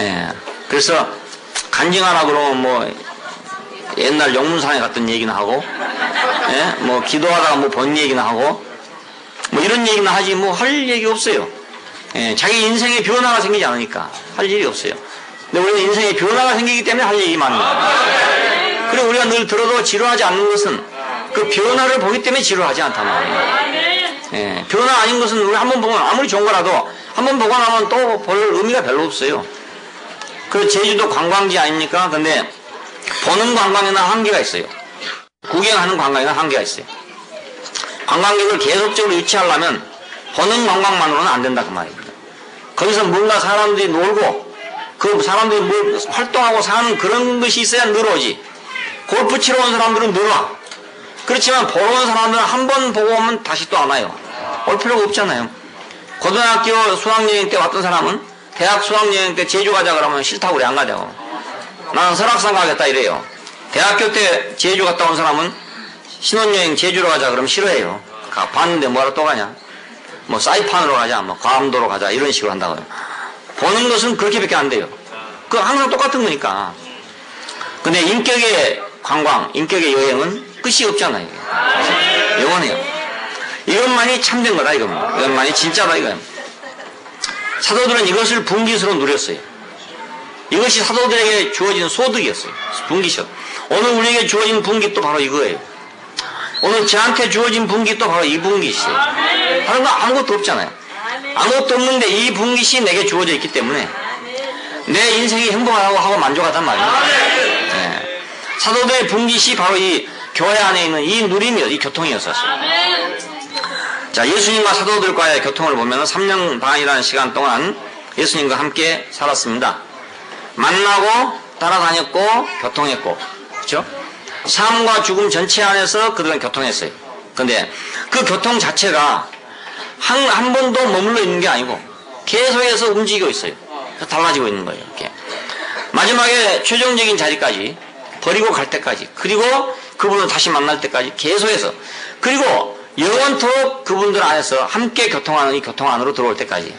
예. 그래서 간증하라 그러면 뭐 옛날 영문상에 갔던 얘기나 하고 예? 뭐 기도하다가 뭐 본 얘기나 하고 뭐 이런 얘기나 하지 뭐 할 얘기 없어요. 예, 자기 인생에 변화가 생기지 않으니까 할 일이 없어요. 근데 우리는 인생에 변화가 생기기 때문에 할 얘기 많은 거예요. 그리고 우리가 늘 들어도 지루하지 않는 것은 그 변화를 보기 때문에 지루하지 않단 말이에요. 예, 변화 아닌 것은 우리 한번 보면 아무리 좋은 거라도 한번 보고 나면 또 볼 의미가 별로 없어요. 그 제주도 관광지 아닙니까? 근데 보는 관광에는 한계가 있어요. 구경하는 관광에는 한계가 있어요. 관광객을 계속적으로 유치하려면 보는 관광만으로는 안 된다 그 말입니다. 거기서 뭔가 사람들이 놀고 그 사람들이 뭘 활동하고 사는 그런 것이 있어야 늘어오지. 골프 치러 온 사람들은 늘어. 그렇지만 보러 온 사람들은 한 번 보고 오면 다시 또 안 와요. 올 필요가 없잖아요. 고등학교 수학여행 때 왔던 사람은 대학 수학여행 때 제주 가자 그러면 싫다고 그래. 안 가자고. 나는 설악산 가겠다 이래요. 대학교 때 제주 갔다 온 사람은 신혼여행 제주로 가자 그러면 싫어해요. 봤는데 뭐하러 또 가냐. 뭐 사이판으로 가자, 뭐 괌도로 가자 이런 식으로 한다고요. 보는 것은 그렇게밖에 안 돼요. 그 항상 똑같은 거니까. 근데 인격의 관광, 인격의 여행은 끝이 없잖아요. 영원해요. 이것만이 참된 거다 이겁니다. 이것만이 진짜다 이거예요. 사도들은 이것을 분깃으로 누렸어요. 이것이 사도들에게 주어진 소득이었어요. 분깃이요. 오늘 우리에게 주어진 분깃도 바로 이거예요. 오늘 저한테 주어진 분깃도 바로 이 분깃이에요. 다른 거 아무것도 없잖아요. 아무것도 없는데 이 분깃이 내게 주어져 있기 때문에 내 인생이 행복하고 하고 만족하단 말이에요. 네. 사도들의 분깃이 바로 이 교회 안에 있는 이 누림이었어요. 이 교통이었었어요. 자, 예수님과 사도들과의 교통을 보면 3년 반이라는 시간 동안 예수님과 함께 살았습니다. 만나고 따라다녔고 교통했고, 그렇죠? 삶과 죽음 전체 안에서 그들은 교통했어요. 근데 그 교통 자체가 한 번도 머물러 있는 게 아니고 계속해서 움직이고 있어요. 달라지고 있는 거예요. 이렇게. 마지막에 최종적인 자리까지 버리고 갈 때까지, 그리고 그분을 다시 만날 때까지 계속해서, 그리고 영원토록 그분들 안에서 함께 교통하는 이 교통 안으로 들어올 때까지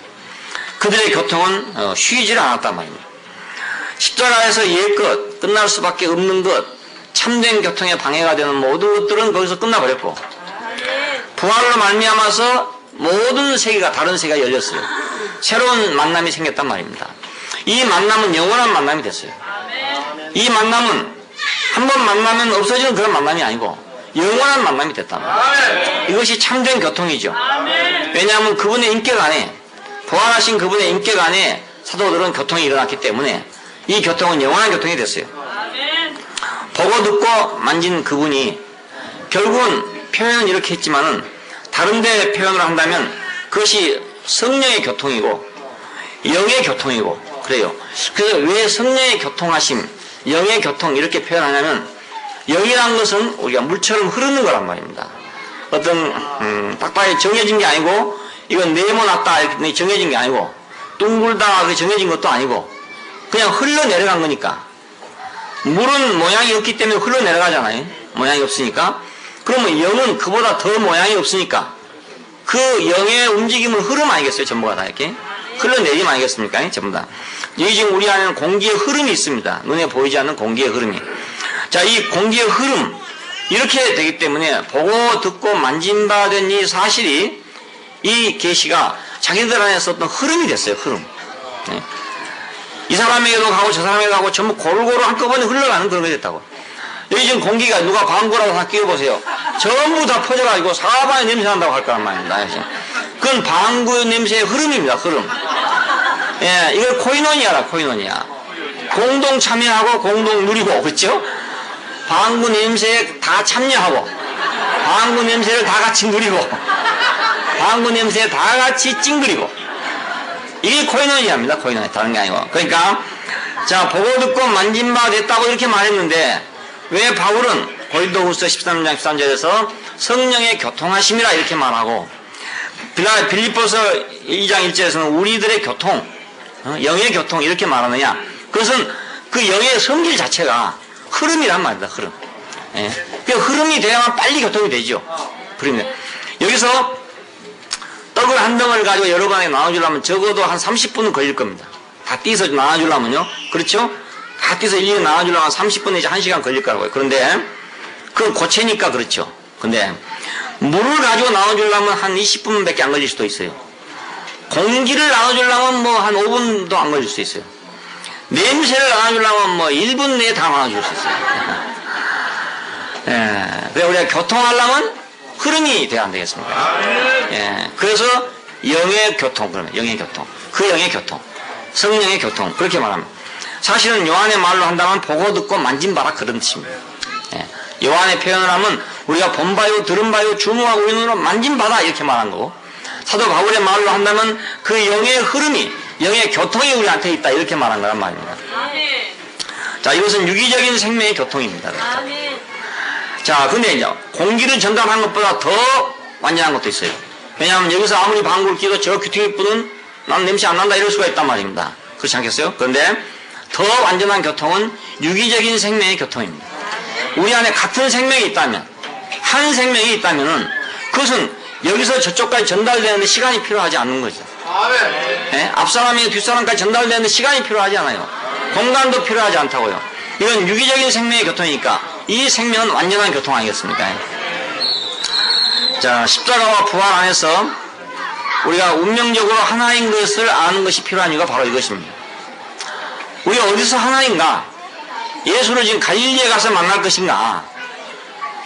그들의 교통은 쉬지를 않았단 말입니다. 십자가에서 옛것, 끝날 수밖에 없는 것, 참된 교통에 방해가 되는 모든 것들은 거기서 끝나버렸고, 부활로 말미암아서 모든 세계가, 다른 세계가 열렸어요. 새로운 만남이 생겼단 말입니다. 이 만남은 영원한 만남이 됐어요. 이 만남은 한 번 만나면 없어지는 그런 만남이 아니고 영원한 만남이 됐단 말이에요. 이것이 참된 교통이죠. 왜냐하면 그분의 인격 안에, 부활하신 그분의 인격 안에 사도들은 교통이 일어났기 때문에 이 교통은 영원한 교통이 됐어요. 보고 듣고 만진 그분이 결국은 표현은 이렇게 했지만은 다른데 표현을 한다면 그것이 성령의 교통이고 영의 교통이고 그래요. 그래서 왜 성령의 교통하심, 영의 교통 이렇게 표현하냐면 영이라는 것은 우리가 물처럼 흐르는 거란 말입니다. 어떤 빡빡이 정해진 게 아니고 이건 네모났다 이렇게 정해진 게 아니고 둥글다 정해진 것도 아니고 그냥 흘러내려간 거니까. 물은 모양이 없기 때문에 흘러내려가잖아요. 모양이 없으니까. 그러면 영은 그보다 더 모양이 없으니까 그 영의 움직임은 흐름 아니겠어요? 전부가 다 이렇게 흘러내림 아니겠습니까? 전부 다. 여기 지금 우리 안에는 공기의 흐름이 있습니다. 눈에 보이지 않는 공기의 흐름이. 자, 이 공기의 흐름 이렇게 되기 때문에 보고 듣고 만진바된 이 사실이 이 계시가 자기들 안에서 어떤 흐름이 됐어요. 흐름. 네. 이 사람에게도 가고 저 사람에게도 가고 전부 골고루 한꺼번에 흘러가는 그런 게 됐다고. 여기 지금 공기가 누가 방구라고 다 끼워보세요. 전부 다 퍼져가지고 사방에 냄새 난다고 할 거란 말입니다. 그건 방구 냄새의 흐름입니다. 흐름. 예, 이걸 코이노니아라. 코이노니아. 공동 참여하고 공동 누리고 그렇죠? 방구 냄새에 다 참여하고 방구 냄새를 다 같이 누리고 방구 냄새에 다 같이 찡그리고 이게 코이노니아입니다. 코이노니아. 다른 게 아니고. 그러니까 자, 보고 듣고 만진 바 됐다고 이렇게 말했는데 왜 바울은 고린도후서 13장 13절에서 성령의 교통하심이라 이렇게 말하고 빌립보서 2장 1절에서는 우리들의 교통, 영의 교통 이렇게 말하느냐? 그것은 그 영의 성질 자체가 흐름이란 말입니다. 흐름. 예. 그 흐름이 돼야만 빨리 교통이 되죠. 흐름이. 여기서 떡을 한 덩을 가지고 여러 번에 나눠주려면 적어도 한 30분은 걸릴 겁니다. 다 띄서 나눠주려면요. 그렇죠? 다 띄서 일일이 나눠주려면 30분 내지 1시간 걸릴 거라고요. 그런데 그건 고체니까 그렇죠. 근데 물을 가지고 나눠주려면 한 20분밖에 안 걸릴 수도 있어요. 공기를 나눠주려면 뭐 한 5분도 안 걸릴 수 있어요. 냄새를 나눠주려면 뭐 1분 내에 다 나눠줄 수 있어요. 예. 그래서 우리가 교통하려면 흐름이 돼야 안 되겠습니까? 예. 그래서 영의 교통, 그러면 영의 교통. 그 영의 교통. 성령의 교통. 그렇게 말합니다. 사실은 요한의 말로 한다면 보고 듣고 만진 바라 그런 뜻입니다. 예. 요한의 표현을 하면 우리가 본 바요, 들은 바요, 주무하고 우리는 만진 바다 이렇게 말한 거고 사도 바울의 말로 한다면 그 영의 흐름이, 영의 교통이 우리한테 있다 이렇게 말한 거란 말입니다. 자, 이것은 유기적인 생명의 교통입니다. 자, 근데 이제 공기를 전달하는 것보다 더 완전한 것도 있어요. 왜냐하면 여기서 아무리 방구를 끼도 저 귀퉁이 뿌는 난 냄새 안 난다 이럴 수가 있단 말입니다. 그렇지 않겠어요? 그런데 더 완전한 교통은 유기적인 생명의 교통입니다. 우리 안에 같은 생명이 있다면, 한 생명이 있다면은 그것은 여기서 저쪽까지 전달되는데 시간이 필요하지 않는 거죠. 네? 앞사람이 뒷사람까지 전달되는데 시간이 필요하지 않아요. 공간도 필요하지 않다고요. 이건 유기적인 생명의 교통이니까 이 생명은 완전한 교통 아니겠습니까? 자, 십자가와 부활 안에서 우리가 운명적으로 하나인 것을 아는 것이 필요한 이유가 바로 이것입니다. 우리가 어디서 하나인가? 예수를 지금 갈릴리에 가서 만날 것인가?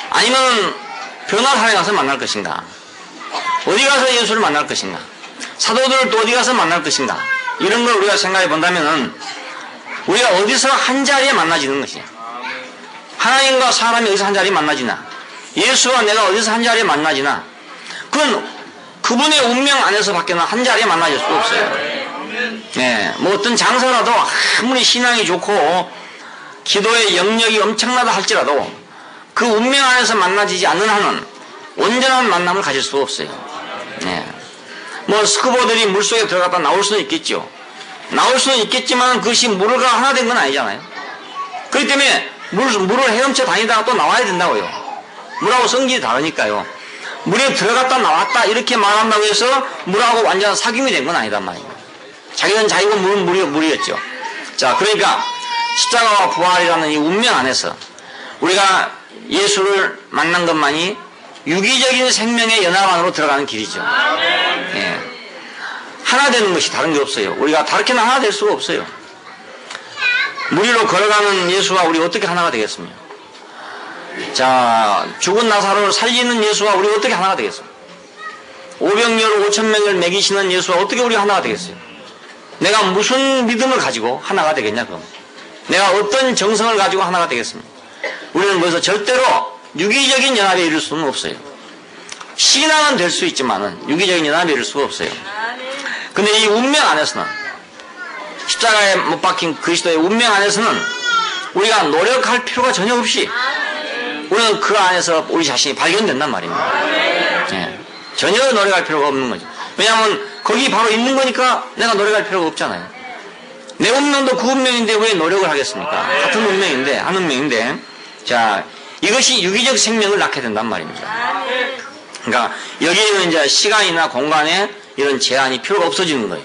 아니면 변화산에 가서 만날 것인가? 어디 가서 예수를 만날 것인가? 사도들을 또 어디 가서 만날 것인가? 이런 걸 우리가 생각해 본다면은 우리가 어디서 한 자리에 만나지는 것이야. 하나님과 사람이 어디서 한 자리에 만나지나? 예수와 내가 어디서 한 자리에 만나지나? 그건 그분의 운명 안에서 밖에는 한 자리에 만나질 수가 없어요. 네, 뭐 어떤 장사라도 아무리 신앙이 좋고 기도의 영역이 엄청나다 할지라도 그 운명 안에서 만나지지 않는 한은 온전한 만남을 가질 수가 없어요. 네. 뭐 스쿠버들이 물속에 들어갔다 나올 수는 있겠죠. 나올 수는 있겠지만 그것이 물과 하나 된 건 아니잖아요. 그렇기 때문에 물을 헤엄쳐 다니다가 또 나와야 된다고요. 물하고 성질이 다르니까요. 물에 들어갔다 나왔다 이렇게 말한다고 해서 물하고 완전 사귐이 된 건 아니단 말이에요. 자기는 자기고 물은 물이었죠. 자, 그러니까 십자가와 부활이라는 이 운명 안에서 우리가 예수를 만난 것만이 유기적인 생명의 연합 안으로 들어가는 길이죠. 예. 하나 되는 것이 다른 게 없어요. 우리가 다르게는 하나 될 수가 없어요. 물 위로 걸어가는 예수와 우리 어떻게 하나가 되겠습니까? 자, 죽은 나사로를 살리는 예수와 우리 어떻게 하나가 되겠습니까? 500명, 5,000명을 먹이시는 예수와 어떻게 우리가 하나가 되겠어요? 내가 무슨 믿음을 가지고 하나가 되겠냐, 그럼. 내가 어떤 정성을 가지고 하나가 되겠습니까? 우리는 그래서 절대로 유기적인 연합에 이룰 수는 없어요. 신앙은 될 수 있지만은 유기적인 연합에 이룰 수가 없어요. 근데 이 운명 안에서는, 십자가에 못 박힌 그리스도의 운명 안에서는 우리가 노력할 필요가 전혀 없이 우리는 그 안에서 우리 자신이 발견된단 말입니다. 예. 전혀 노력할 필요가 없는 거죠. 왜냐하면 거기 바로 있는 거니까 내가 노력할 필요가 없잖아요. 내 운명도 그 운명인데 왜 노력을 하겠습니까? 같은 운명인데, 한 운명인데. 자, 이것이 유기적 생명을 낳게 된단 말입니다. 그러니까 여기에는 이제 시간이나 공간에 이런 제한이 필요가 없어지는 거예요.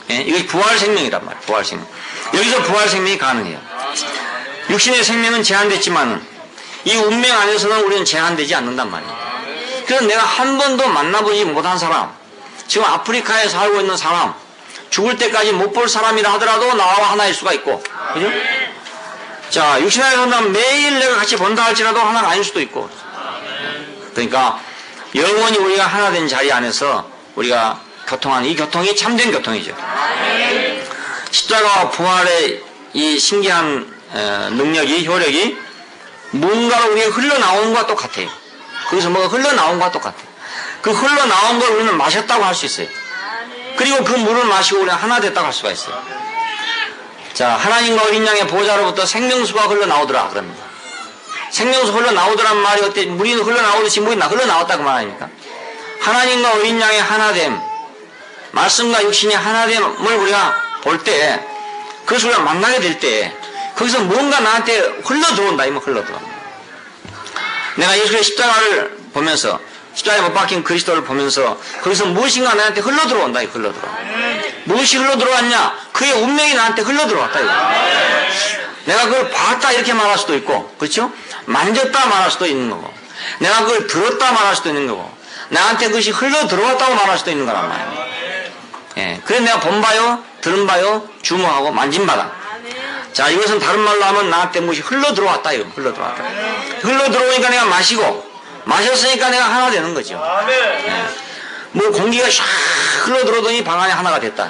예? 이것이 부활 생명이란 말이에요. 부활 생명. 여기서 부활 생명이 가능해요. 육신의 생명은 제한됐지만 이 운명 안에서는 우리는 제한되지 않는단 말이에요. 그래서 내가 한 번도 만나보지 못한 사람, 지금 아프리카에 살고 있는 사람, 죽을 때까지 못 볼 사람이라 하더라도 나와 하나일 수가 있고, 그죠? 자, 육신 안에서는 매일 내가 같이 본다 할지라도 하나가 아닐 수도 있고. 그러니까 영원히 우리가 하나 된 자리 안에서 우리가 교통하는 이 교통이 참된 교통이죠. 십자가와 부활의 이 신기한 능력이, 효력이 뭔가로 우리가 흘러나오는 것과 똑같아요. 거기서 뭐가 흘러나온 것과 똑같아요. 그 흘러나온 걸 우리는 마셨다고 할 수 있어요. 그리고 그 물을 마시고 우리는 하나 됐다고 할 수가 있어요. 자, 하나님과 어린 양의 보좌로부터 생명수가 흘러나오더라 그럽니다. 생명수 흘러나오더란 말이 어때? 물이 흘러나오듯이 물이 흘러나왔다 그 말 아닙니까? 하나님과 어린 양의 하나됨, 말씀과 육신이 하나됨을 우리가 볼 때, 그것을 우리가 만나게 될 때 거기서 뭔가 나한테 흘러들어온다, 이면 흘러들어. 내가 예수의 십자가를 보면서, 십자가에 못 박힌 그리스도를 보면서 거기서 무엇인가 나한테 흘러들어온다, 이거 흘러들어. 무엇이 흘러들어왔냐? 그의 운명이 나한테 흘러들어왔다, 이거. 내가 그걸 봤다 이렇게 말할 수도 있고, 그렇죠? 만졌다 말할 수도 있는 거고, 내가 그걸 들었다 말할 수도 있는 거고, 나한테 그것이 흘러들어왔다고 말할 수도 있는 거란 말이에요. 예, 그래서 내가 본 바요, 들은 바요, 주목하고 만진 바다. 자, 이것은 다른 말로 하면 나한테 무엇이 흘러들어왔다, 이거. 흘러들어왔다. 흘러들어오니까 내가 마시고, 마셨으니까 내가 하나 되는 거죠. 예. 뭐 공기가 샥 흘러들어오더니 방 안에 하나가 됐다.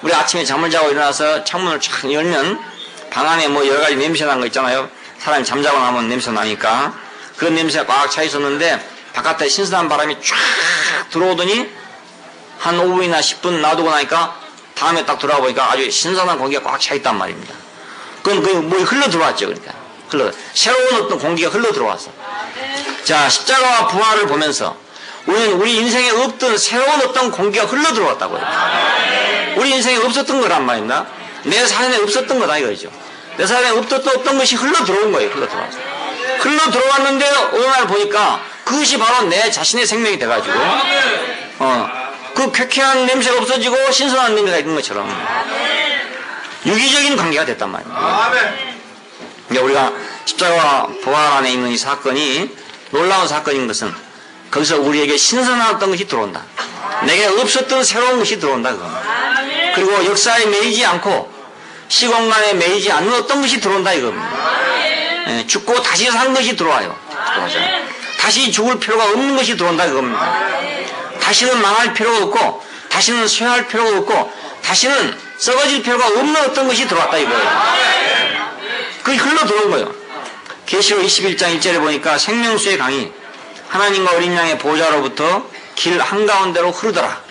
우리 아침에 잠을 자고 일어나서 창문을 쫙 열면 방 안에 뭐 여러 가지 냄새 나는 거 있잖아요. 사람이 잠자고 나면 냄새 나니까. 그런 냄새가 꽉 차 있었는데 바깥에 신선한 바람이 쫙 들어오더니 한 5분이나 10분 놔두고 나니까 다음에 딱 돌아와 보니까 아주 신선한 공기가 꽉 차 있단 말입니다. 그럼 그 뭐 흘러 들어왔죠, 그러니까. 새로운 어떤 공기가 흘러 들어왔어. 자, 십자가와 부활을 보면서 우리는 우리 인생에 없던 새로운 어떤 공기가 흘러 들어왔다고요. 우리 인생에 없었던 거란 말입니다. 내 사연에 없었던 거다 이거죠. 내 사연에 없었던 것이 흘러 들어온 거예요. 흘러 들어왔어. 흘러 들어왔는데 어느 날 보니까 그것이 바로 내 자신의 생명이 돼가지고 그 쾌쾌한 냄새가 없어지고 신선한 냄새가 있는 것처럼 유기적인 관계가 됐단 말입니다. 우리가 십자가와 부활 안에 있는 이 사건이 놀라운 사건인 것은 거기서 우리에게 신선한 어떤 것이 들어온다. 내게 없었던 새로운 것이 들어온다. 그리고 역사에 매이지 않고 시공간에 매이지 않는 어떤 것이 들어온다 이겁니다. 예, 죽고 다시 산 것이 들어와요. 다시 죽을 필요가 없는 것이 들어온다 이겁니다. 다시는 망할 필요가 없고 다시는 쇠할 필요가 없고 다시는 썩어질 필요가 없는 어떤 것이 들어왔다 이거예요. 그게 흘러 들어온 거예요. 계시록 21장 1절에 보니까 생명수의 강이 하나님과 어린 양의 보좌로부터 길 한가운데로 흐르더라.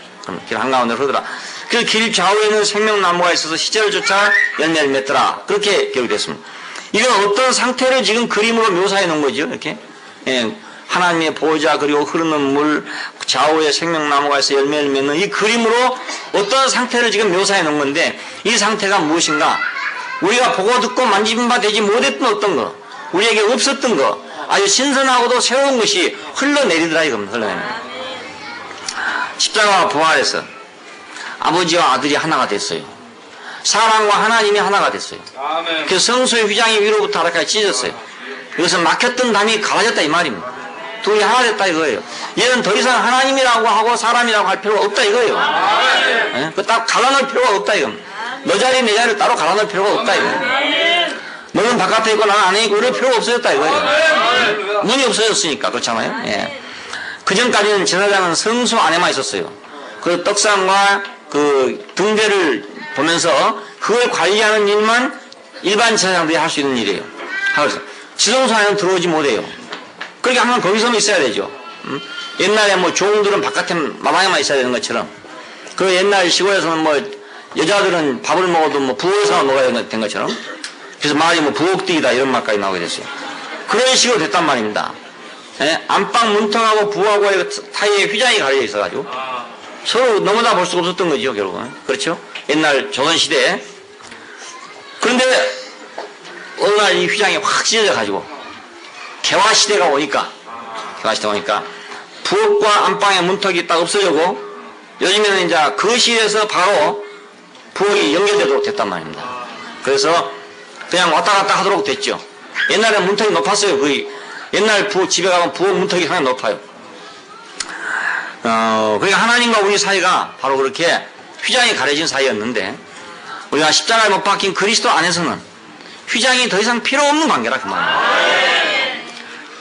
길 한가운데로 흐르더라. 그 길 좌우에는 생명나무가 있어서 시절을 쫓아 열매를 맺더라. 그렇게 기록됐습니다. 이건 어떤 상태를 지금 그림으로 묘사해 놓은 거죠. 이렇게. 예, 하나님의 보좌 그리고 흐르는 물 좌우에 생명나무가 있어 열매를 맺는 이 그림으로 어떤 상태를 지금 묘사해 놓은 건데 이 상태가 무엇인가? 우리가 보고 듣고 만지는 바 되지 못했던 어떤 거, 우리에게 없었던 거, 아주 신선하고도 새로운 것이 흘러내리더라 이겁니다. 흘러내리더라. 십자가와 부활에서 아버지와 아들이 하나가 됐어요. 사랑과 하나님이 하나가 됐어요. 그래서 성소의 휘장이 위로부터 아래까지 찢어졌어요. 이것은 막혔던 담이 갈라졌다 이 말입니다. 둘이 하나 됐다 이거예요. 얘는 더 이상 하나님이라고 하고 사람이라고 할 필요가 없다 이거예요. 네? 그 딱 갈라놓을 필요가 없다 이겁니다. 너 자리 내 자리를 따로 갈아놓을 필요가 없다 이거예요. 너는 바깥에 있고 나는 안에 있고 이럴 필요가 없어졌다 이거예요. 문이 없어졌으니까 그렇잖아요. 예. 그 전까지는 제사장은 성소 안에만 있었어요. 그 떡상과 그 등대를 보면서 그걸 관리하는 일만 일반 제사장들이 할 수 있는 일이에요. 그래서 지성소 안에는 들어오지 못해요. 그러니까 항상 거기서만 있어야 되죠. 옛날에 뭐 종들은 바깥에 마당에만 있어야 되는 것처럼, 그 옛날 시골에서는 뭐 여자들은 밥을 먹어도 뭐 부엌에서만 먹어야 된 것처럼, 그래서 말이 뭐 부엌뛰기다 이런 말까지 나오게 됐어요. 그런 식으로 됐단 말입니다. 예? 안방 문턱하고 부엌하고 사이에 휘장이 가려져 있어가지고 서로 너무나 볼 수가 없었던 거죠, 결국은. 그렇죠? 옛날 조선시대에. 그런데 어느 날 이 휘장이 확 찢어져 가지고 개화시대가 오니까 부엌과 안방의 문턱이 딱 없어지고 요즘에는 이제 거실에서 바로 부엌이 연결되도록 됐단 말입니다. 그래서 그냥 왔다 갔다 하도록 됐죠. 옛날에 문턱이 높았어요. 거의 옛날 집에 가면 부엌 문턱이 상당히 높아요. 그러니까 하나님과 우리 사이가 바로 그렇게 휘장이 가려진 사이였는데, 우리가 십자가에 못 박힌 그리스도 안에서는 휘장이 더 이상 필요 없는 관계라 그 말입니다.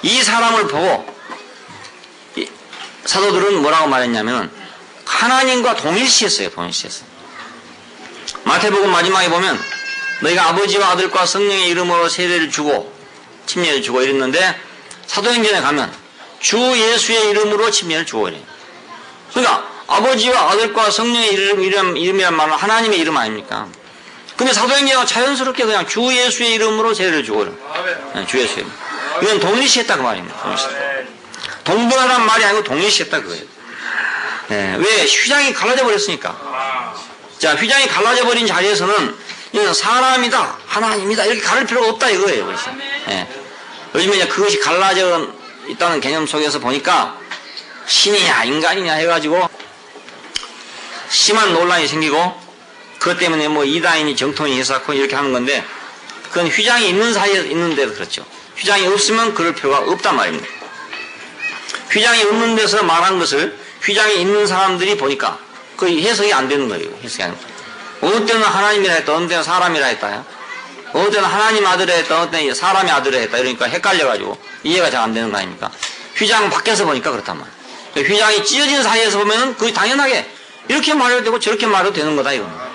이 사람을 보고 사도들은 뭐라고 말했냐면 하나님과 동일시했어요. 마태복음 마지막에 보면 너희가 아버지와 아들과 성령의 이름으로 세례를 주고 침례를 주고 이랬는데, 사도행전에 가면 주 예수의 이름으로 침례를 주고 이래요. 그러니까 아버지와 아들과 성령의 이름이란 말은 하나님의 이름 아닙니까? 근데 사도행전은 자연스럽게 그냥 주 예수의 이름으로 세례를 주고 이래요. 네, 주 예수의 이름. 이건 동일시했다 그 말입니다. 동등하란 말이 아니고 동일시했다 그거예요. 네, 왜? 휘장이 갈라져 버렸으니까. 자, 휘장이 갈라져 버린 자리에서는 이건 사람이다, 하나님이다 이렇게 가릴 필요가 없다 이거예요. 그래서. 네. 요즘에 이제 그것이 갈라져 있다는 개념 속에서 보니까 신이냐 인간이냐 해가지고 심한 논란이 생기고, 그것 때문에 뭐 이단이니 정통이 있었고 이렇게 하는 건데, 그건 휘장이 있는 사이에 있는데도 그렇죠. 휘장이 없으면 그럴 필요가 없단 말입니다. 휘장이 없는 데서 말한 것을 휘장이 있는 사람들이 보니까 그 해석이 안 되는 거예요. 해석이 안 돼요. 어느 때는 하나님이라 했다, 어느 때는 사람이라 했다, 어느 때는 하나님 아들이라 했다, 어느 때는 사람의 아들이라 했다, 이러니까 헷갈려가지고 이해가 잘 안 되는 거 아닙니까? 휘장 밖에서 보니까 그렇단 말이에요. 휘장이 찢어진 사이에서 보면은 그게 당연하게 이렇게 말해도 되고 저렇게 말해도 되는 거다 이거는.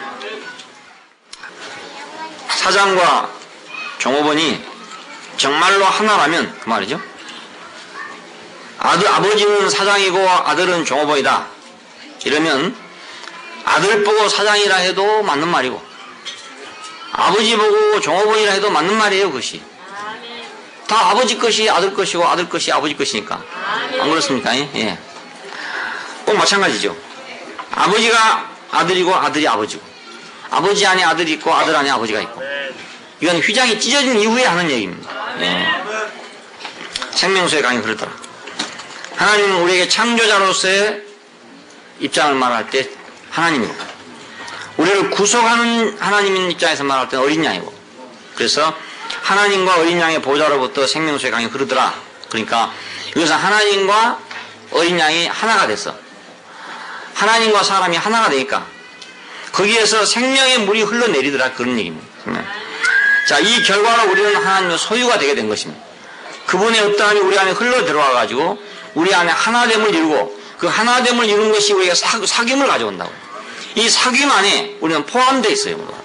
사장과 종업원이 정말로 하나라면 그 말이죠. 아버지는 사장이고 아들은 종업원이다 이러면 아들 보고 사장이라 해도 맞는 말이고 아버지 보고 종업원이라 해도 맞는 말이에요. 그것이 다 아버지 것이 아들 것이고 아들 것이 아버지 것이니까. 안 그렇습니까? 예. 꼭 마찬가지죠. 아버지가 아들이고 아들이 아버지고 아버지 안에 아들이 있고 아들 안에 아버지가 있고, 이건 휘장이 찢어진 이후에 하는 얘기입니다. 예. 생명수의 강의 그렇더라. 하나님은 우리에게 창조자로서의 입장을 말할 때 하나님이고, 우리를 구속하는 하나님인 입장에서 말할 때는 어린 양이고, 그래서 하나님과 어린 양의 보좌로부터 생명수의 강이 흐르더라. 그러니까 이것은 하나님과 어린 양이 하나가 됐어. 하나님과 사람이 하나가 되니까 거기에서 생명의 물이 흘러내리더라, 그런 얘기입니다. 자, 이 결과로 우리는 하나님의 소유가 되게 된 것입니다. 그분의 어떠함이 우리 안에 흘러 들어와 가지고 우리 안에 하나됨을 이루고, 그 하나됨을 이룬 것이 우리에게 사귐을 가져온다고. 이 사귐 안에 우리는 포함되어 있어요.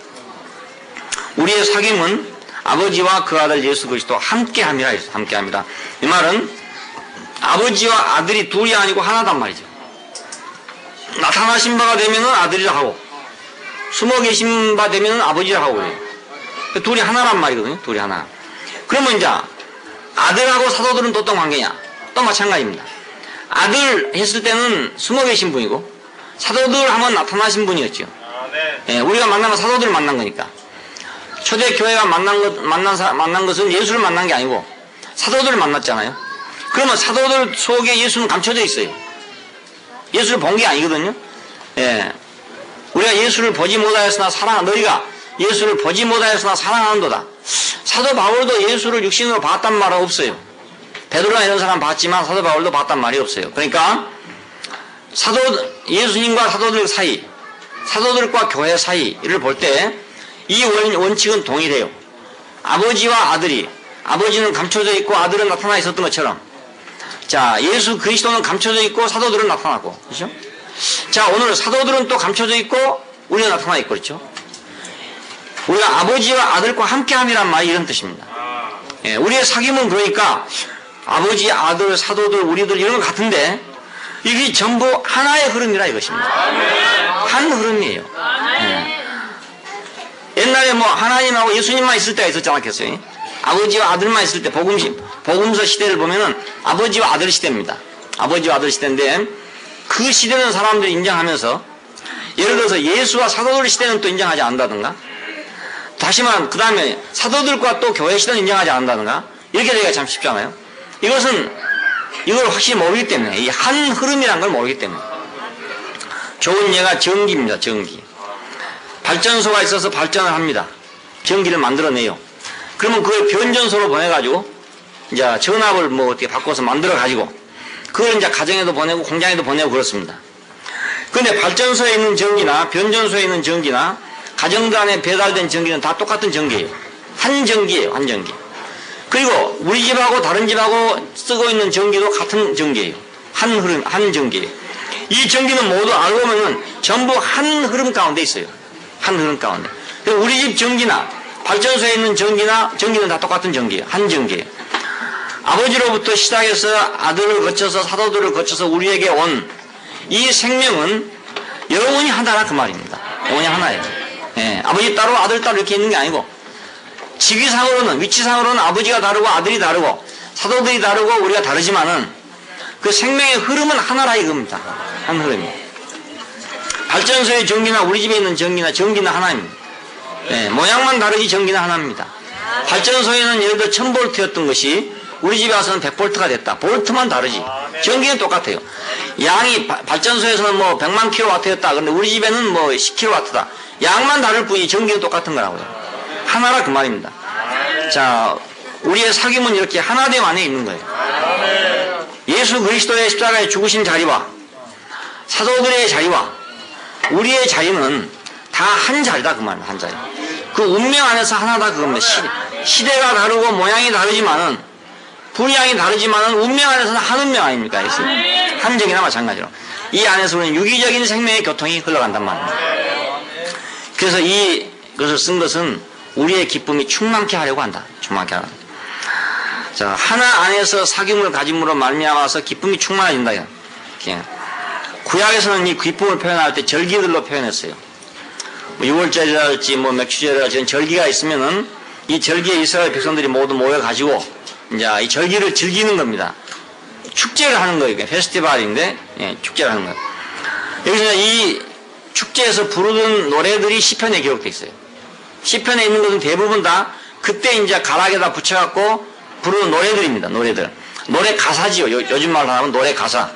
우리의 사귐은 아버지와 그 아들 예수 그리스도 함께함이라 했어요. 함께함이라. 이 말은 아버지와 아들이 둘이 아니고 하나단 말이죠. 나타나신 바가 되면은 아들이라 하고, 숨어 계신 바 되면은 아버지라 하고 그래요. 둘이 하나란 말이거든요. 둘이 하나. 그러면 이제 아들하고 사도들은 또 어떤 관계냐? 또 마찬가지입니다. 아들 했을 때는 숨어 계신 분이고, 사도들 하면 나타나신 분이었죠. 예, 우리가 만난 건 사도들을 만난 거니까. 초대교회가 만난 것은 예수를 만난 게 아니고 사도들을 만났잖아요. 그러면 사도들 속에 예수는 감춰져 있어요. 예수를 본 게 아니거든요. 예. 우리가 예수를 보지 못하였으나 너희가 예수를 보지 못하였으나 사랑하는도다. 사도 바울도 예수를 육신으로 봤단 말은 없어요. 베드로나 이런 사람 봤지만 사도 바울도 봤단 말이 없어요. 그러니까 예수님과 사도들 사이, 사도들과 교회 사이를 볼 때 이 원칙은 동일해요. 아버지와 아들이, 아버지는 감춰져 있고 아들은 나타나 있었던 것처럼, 자, 예수 그리스도는 감춰져 있고 사도들은 나타나고, 그렇죠? 자, 오늘 사도들은 또 감춰져 있고 우리는 나타나 있고, 그렇죠? 우리가 아버지와 아들과 함께함이란 말이 이런 뜻입니다. 예, 우리의 사귐은 그러니까 아버지, 아들, 사도들, 우리들 이런 것 같은데 이게 전부 하나의 흐름이라 이것입니다. 한 흐름이에요. 예. 옛날에 뭐 하나님하고 예수님만 있을 때가 있었지 않겠어요? 아버지와 아들만 있을 때 복음서 시대를 보면은 아버지와 아들 시대입니다. 아버지와 아들 시대인데 그 시대는 사람들이 인정하면서 예를 들어서 예수와 사도들 시대는 또 인정하지 않는다든가 다시 말하면 그 다음에 사도들과 또 교회 시대는 인정하지 않는다든가 이렇게 되기가 참 쉽잖아요. 이걸 확실히 모르기 때문에 이 한 흐름이라는 걸 모르기 때문에 좋은 예가 전기입니다. 전기. 발전소가 있어서 발전을 합니다. 전기를 만들어내요. 그러면 그걸 변전소로 보내가지고 이제 전압을 뭐 어떻게 바꿔서 만들어가지고 그걸 이제 가정에도 보내고 공장에도 보내고 그렇습니다. 그런데 발전소에 있는 전기나 변전소에 있는 전기나 가정들 안에 배달된 전기는 다 똑같은 전기예요. 한 전기예요. 한 전기. 그리고 우리 집하고 다른 집하고 쓰고 있는 전기도 같은 전기예요. 한 흐름, 한 전기예요. 이 전기는 모두 알고 보면 전부 한 흐름 가운데 있어요. 한 흐름 가운데. 우리 집 전기나 발전소에 있는 전기는 다 똑같은 전기예요. 한 전기예요. 아버지로부터 시작해서 아들을 거쳐서 사도들을 거쳐서 우리에게 온 이 생명은 영원히 하나라 그 말입니다. 영원히 하나예요. 예, 아버지 따로 아들 따로 이렇게 있는 게 아니고 직위상으로는 위치상으로는 아버지가 다르고 아들이 다르고 사도들이 다르고 우리가 다르지만은 그 생명의 흐름은 하나라 이겁니다. 한 흐름이에요. 발전소의 전기나 우리 집에 있는 전기는 하나입니다. 예, 모양만 다르지 전기는 하나입니다. 발전소에는 예를 들어 1000볼트였던 것이 우리 집에 와서는 100볼트가 됐다. 볼트만 다르지. 전기는 똑같아요. 양이 발전소에서는 뭐 100만 킬로와트였다. 그런데 우리 집에는 뭐 10킬로와트다. 양만 다를 뿐이지 전기는 똑같은 거라고요. 하나라 그 말입니다. 자, 우리의 사귐은 이렇게 하나됨 안에 있는 거예요. 예수 그리스도의 십자가의 죽으신 자리와 사도들의 자리와 우리의 자리는 다 한 자리다 그 말입니다. 한 자리. 그 운명 안에서 하나다 그겁니다. 시대가 다르고 모양이 다르지만은 분량이 다르지만은 운명 안에서는 한 운명 아닙니까? 한 적이나 마찬가지로 이 안에서 우리는 유기적인 생명의 교통이 흘러간단 말입니다. 그래서 이것을 쓴 것은 우리의 기쁨이 충만케 하려고 한다. 충만케 하라. 자, 하나 안에서 사귐을 가짐으로 말미암아서 기쁨이 충만해진다. 구약에서는 이 기쁨을 표현할 때 절기들로 표현했어요. 6월절이랄지 뭐 맥주절이랄지 절기가 있으면은 이 절기에 이스라엘 백성들이 모두 모여가지고 이제 이 절기를 즐기는 겁니다. 축제를 하는 거예요. 페스티벌인데 예, 축제를 하는 거예요. 여기서 이 축제에서 부르는 노래들이 시편에 기록되어 있어요. 시편에 있는 것은 대부분 다 그때 이제 가락에다 붙여갖고 부르는 노래들입니다. 노래들. 노래 가사지요. 요즘 말로 하면 노래 가사.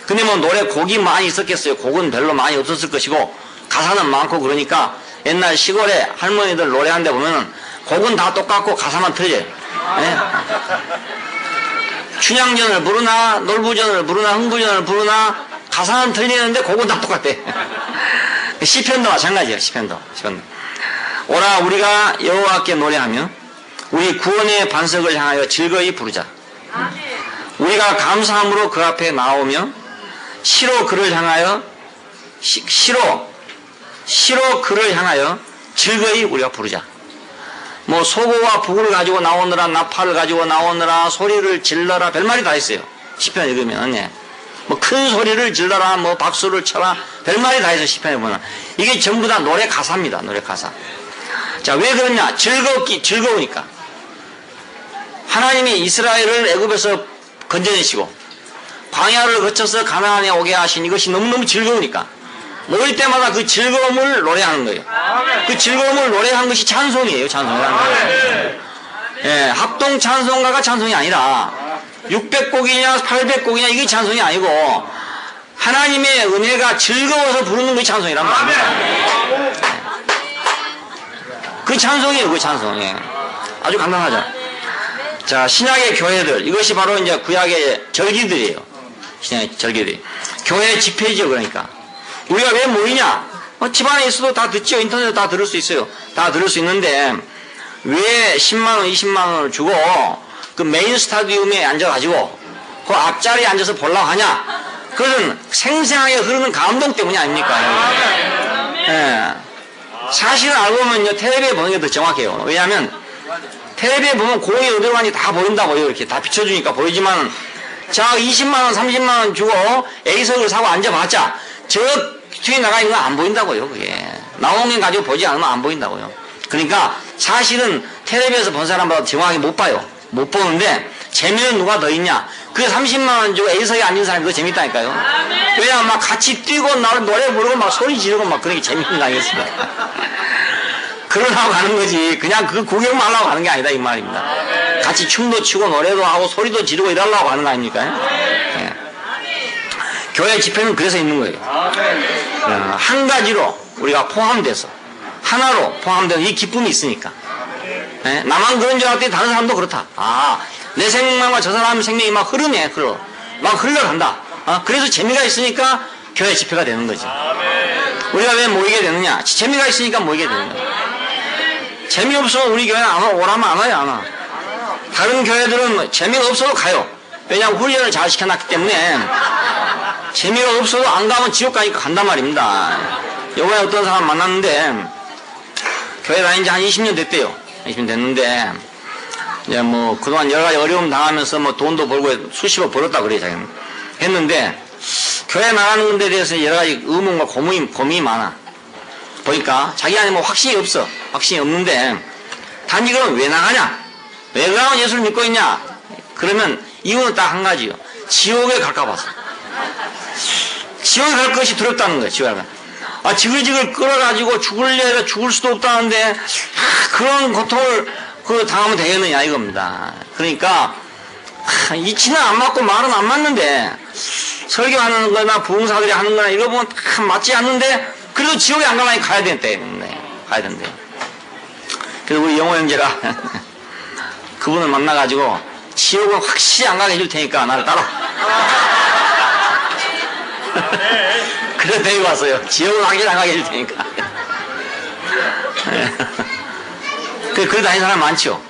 근데 뭐 노래 곡이 많이 있었겠어요. 곡은 별로 많이 없었을 것이고 가사는 많고 그러니까 옛날 시골에 할머니들 노래하는 데 보면은 곡은 다 똑같고 가사만 틀려요. 네? 춘향전을 부르나 놀부전을 부르나 흥부전을 부르나 가사는 틀리는데 곡은 다 똑같대. 시편도 마찬가지예요. 시편도. 오라 우리가 여호와께 노래하며 우리 구원의 반석을 향하여 즐거이 부르자. 우리가 감사함으로 그 앞에 나오며 시로 그를 향하여 시로 그를 향하여 즐거이 우리가 부르자. 뭐 소고와 북을 가지고 나오느라 나팔을 가지고 나오느라 소리를 질러라 별말이 다 있어요. 시편 읽으면 예. 뭐 큰 소리를 질러라 뭐 박수를 쳐라 별말이 다 있어요. 시편에 보면 이게 전부 다 노래 가사입니다. 노래 가사. 자, 왜 그러냐? 즐거우니까. 하나님이 이스라엘을 애굽에서 건져내시고 광야를 거쳐서 가나안에 오게 하신 이것이 너무너무 즐거우니까 모일 때마다 그 즐거움을 노래하는 거예요. 그 즐거움을 노래한 것이 찬송이에요. 찬송이라는 거예요. 예, 합동 찬송가가 찬송이 아니라 600곡이냐 800곡이냐 이게 찬송이 아니고 하나님의 은혜가 즐거워서 부르는 것이 찬송이란 말이에요. 그 찬송이에요. 그 찬송. 예. 아주 간단하죠. 자, 신약의 교회들 이것이 바로 이제 구약의 절기들이에요. 신약의 절기들이 교회 집회죠. 그러니까 우리가 왜 모이냐? 집안에 있어도 다 듣죠. 인터넷에 다 들을 수 있어요. 다 들을 수 있는데 왜 10만원 20만원을 주고 그 메인 스타디움에 앉아가지고 그 앞자리에 앉아서 보려고 하냐? 그것은 생생하게 흐르는 감동 때문이 아닙니까? 예. 사실은 알고 보면요, 텔레비에 보는 게 더 정확해요. 왜냐하면 텔레비에 보면 공이 어디로 가는지 다 보인다고요. 이렇게 다 비춰주니까 보이지만, 자 20만원 30만원 주고 A석을 사고 앉아봤자 저 뒤에 나가 있는 건 안 보인다고요. 그게 나오는 게 가지고 보지 않으면 안 보인다고요. 그러니까 사실은 텔레비에서 본 사람보다 정확하게 못 봐요. 못 보는데 재미는 누가 더 있냐? 그 30만원 주고 A석에 앉은 사람이 더 재밌다니까요. 왜냐면 막 같이 뛰고 노래 부르고 막 소리 지르고 막 그런 게 재밌는 거 아니겠습니까? 그러려고 가는 거지. 그냥 그 구경만 하려고 가는 게 아니다 이 말입니다. 같이 춤도 추고 노래도 하고 소리도 지르고 이러려고 하는 거 아닙니까? 네. 교회 집회는 그래서 있는 거예요. 한 가지로 우리가 포함돼서 하나로 포함되는 이 기쁨이 있으니까. 네? 나만 그런 줄 알았더니 다른 사람도 그렇다. 내 생명과 저 사람 생명이 막 흐르네. 막 흘러간다. 그래서 재미가 있으니까 교회 집회가 되는 거지. 우리가 왜 모이게 되느냐? 재미가 있으니까 모이게 되는 거야. 재미없으면 우리 교회는 오라면 안 와요, 안 와. 다른 교회들은 재미가 없어도 가요. 왜냐하면 훈련을 잘 시켜놨기 때문에 재미가 없어도 안 가면 지옥 가니까 간단 말입니다. 요번에 어떤 사람 만났는데 교회 다닌 지 한 20년 됐대요. 20년 됐는데 이제 뭐 그동안 여러 가지 어려움 당하면서 뭐 돈도 벌고 수십억 벌었다 그래요, 자기는. 했는데 교회 나가는 데 대해서 여러 가지 의문과 고민이 많아. 보니까 자기 안에 뭐 확신이 없어. 확신이 없는데 단지 그럼 왜 나가냐? 왜 그러면 예수를 믿고 있냐? 그러면 이유는 딱 한 가지요. 지옥에 갈까 봐서. 지옥에 갈 것이 두렵다는 거예요. 지옥에 갈. 지글지글 끌어가지고 죽을래 죽을 수도 없다는데 그런 고통을 당하면 되겠느냐 이겁니다. 그러니까 이치는 안 맞고 말은 안 맞는데 설교하는 거나 부흥사들이 하는 거나 이거 보면 다 맞지 않는데 그래도 지옥에 안 가려니 가야 된대. 가야 된대. 그래서 우리 영호 형제가 그분을 만나가지고 지옥은 확실히 안 가게 해줄 테니까 나를 따라. 그래서 데리고 왔어요. 지옥은 확실히 안 가게 해줄 테니까. 그래 다니는 사람 많죠.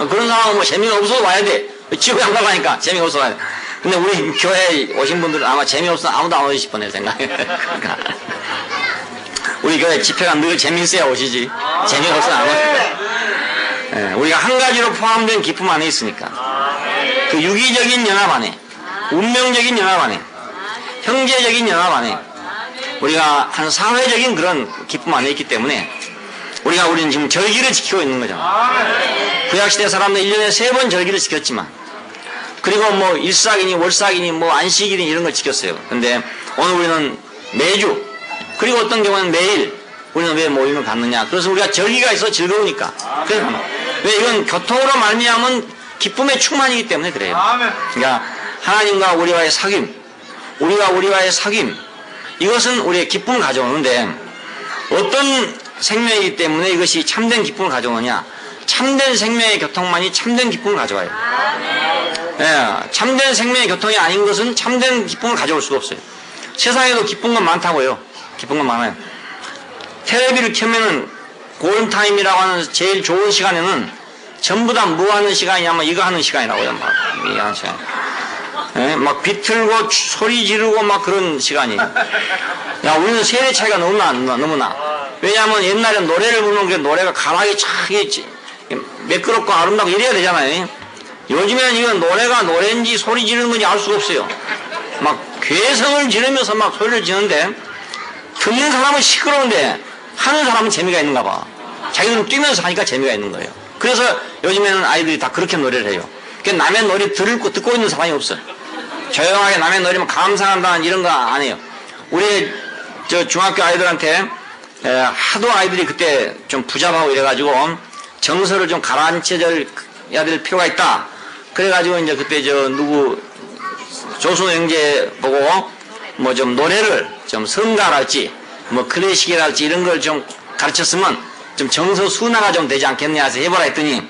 그런 사람은 뭐 재미가 없어도 와야 돼. 지옥에 안 가려니까 재미가 없어도 와야 돼. 근데 우리 교회에 오신 분들은 아마 재미없으면 아무도 안 오실 뻔해 생각해. 그러니까. 우리 교회 집회가 늘 재미있어야 오시지. 재미없으면 안 오시고. 네, 우리가 한 가지로 포함된 기쁨 안에 있으니까. 그 유기적인 연합 안에, 운명적인 연합 안에, 형제적인 연합 안에, 우리가 한 사회적인 그런 기쁨 안에 있기 때문에 우리는 지금 절기를 지키고 있는 거죠. 구약시대 사람들 1년에 3번 절기를 지켰지만, 그리고 뭐 일삭이니 월삭이니 뭐 안식이니 이런 걸 지켰어요. 근데 오늘 우리는 매주, 그리고 어떤 경우는 매일 우리는 왜 모임을 갖느냐? 그래서 우리가 절기가 있어 즐거우니까. 그래서 왜 이건 교통으로 말미암은 기쁨의 충만이기 때문에 그래요. 그러니까 하나님과 우리와의 사귐, 우리가 우리와의 사귐, 이것은 우리의 기쁨을 가져오는데 어떤 생명이기 때문에 이것이 참된 기쁨을 가져오느냐? 참된 생명의 교통만이 참된 기쁨을 가져와요. 예, 참된 생명의 교통이 아닌 것은 참된 기쁨을 가져올 수가 없어요. 세상에도 기쁜 건 많다고요. 기쁜 건 많아요. 텔레비를 켜면은 고온타임이라고 하는 제일 좋은 시간에는 전부 다 뭐 하는 시간이냐면 이거 하는 시간이라고요. 막 이거 하는 시간. 예, 막 비틀고 소리 지르고 막 그런 시간이. 야, 우리는 세대 차이가 너무나. 왜냐하면 옛날에 노래를 부르는 게 노래가 가락이 참 매끄럽고 아름답고 이래야 되잖아요. 요즘에는 이건 노래가 노래인지 소리 지르는 건지 알 수가 없어요. 막 괴성을 지르면서 막 소리를 지르는데 듣는 사람은 시끄러운데 하는 사람은 재미가 있는가 봐. 자기들은 뛰면서 하니까 재미가 있는 거예요. 그래서 요즘에는 아이들이 다 그렇게 노래를 해요. 그러니까 남의 노래 듣고 있는 사람이 없어요. 조용하게 남의 노래면 감상한다는 이런 거 안 해요. 우리 저 중학교 아이들한테 하도 아이들이 그때 좀 부잡하고 이래가지고 정서를 좀 가라앉혀야 될 필요가 있다. 그래가지고 이제 그때 조순호 형제 보고 뭐 좀 노래를 좀 성가랄지 뭐 클래식이랄지 이런 걸 좀 가르쳤으면 좀 정서 순화가 좀 되지 않겠냐 해서 해보라 했더니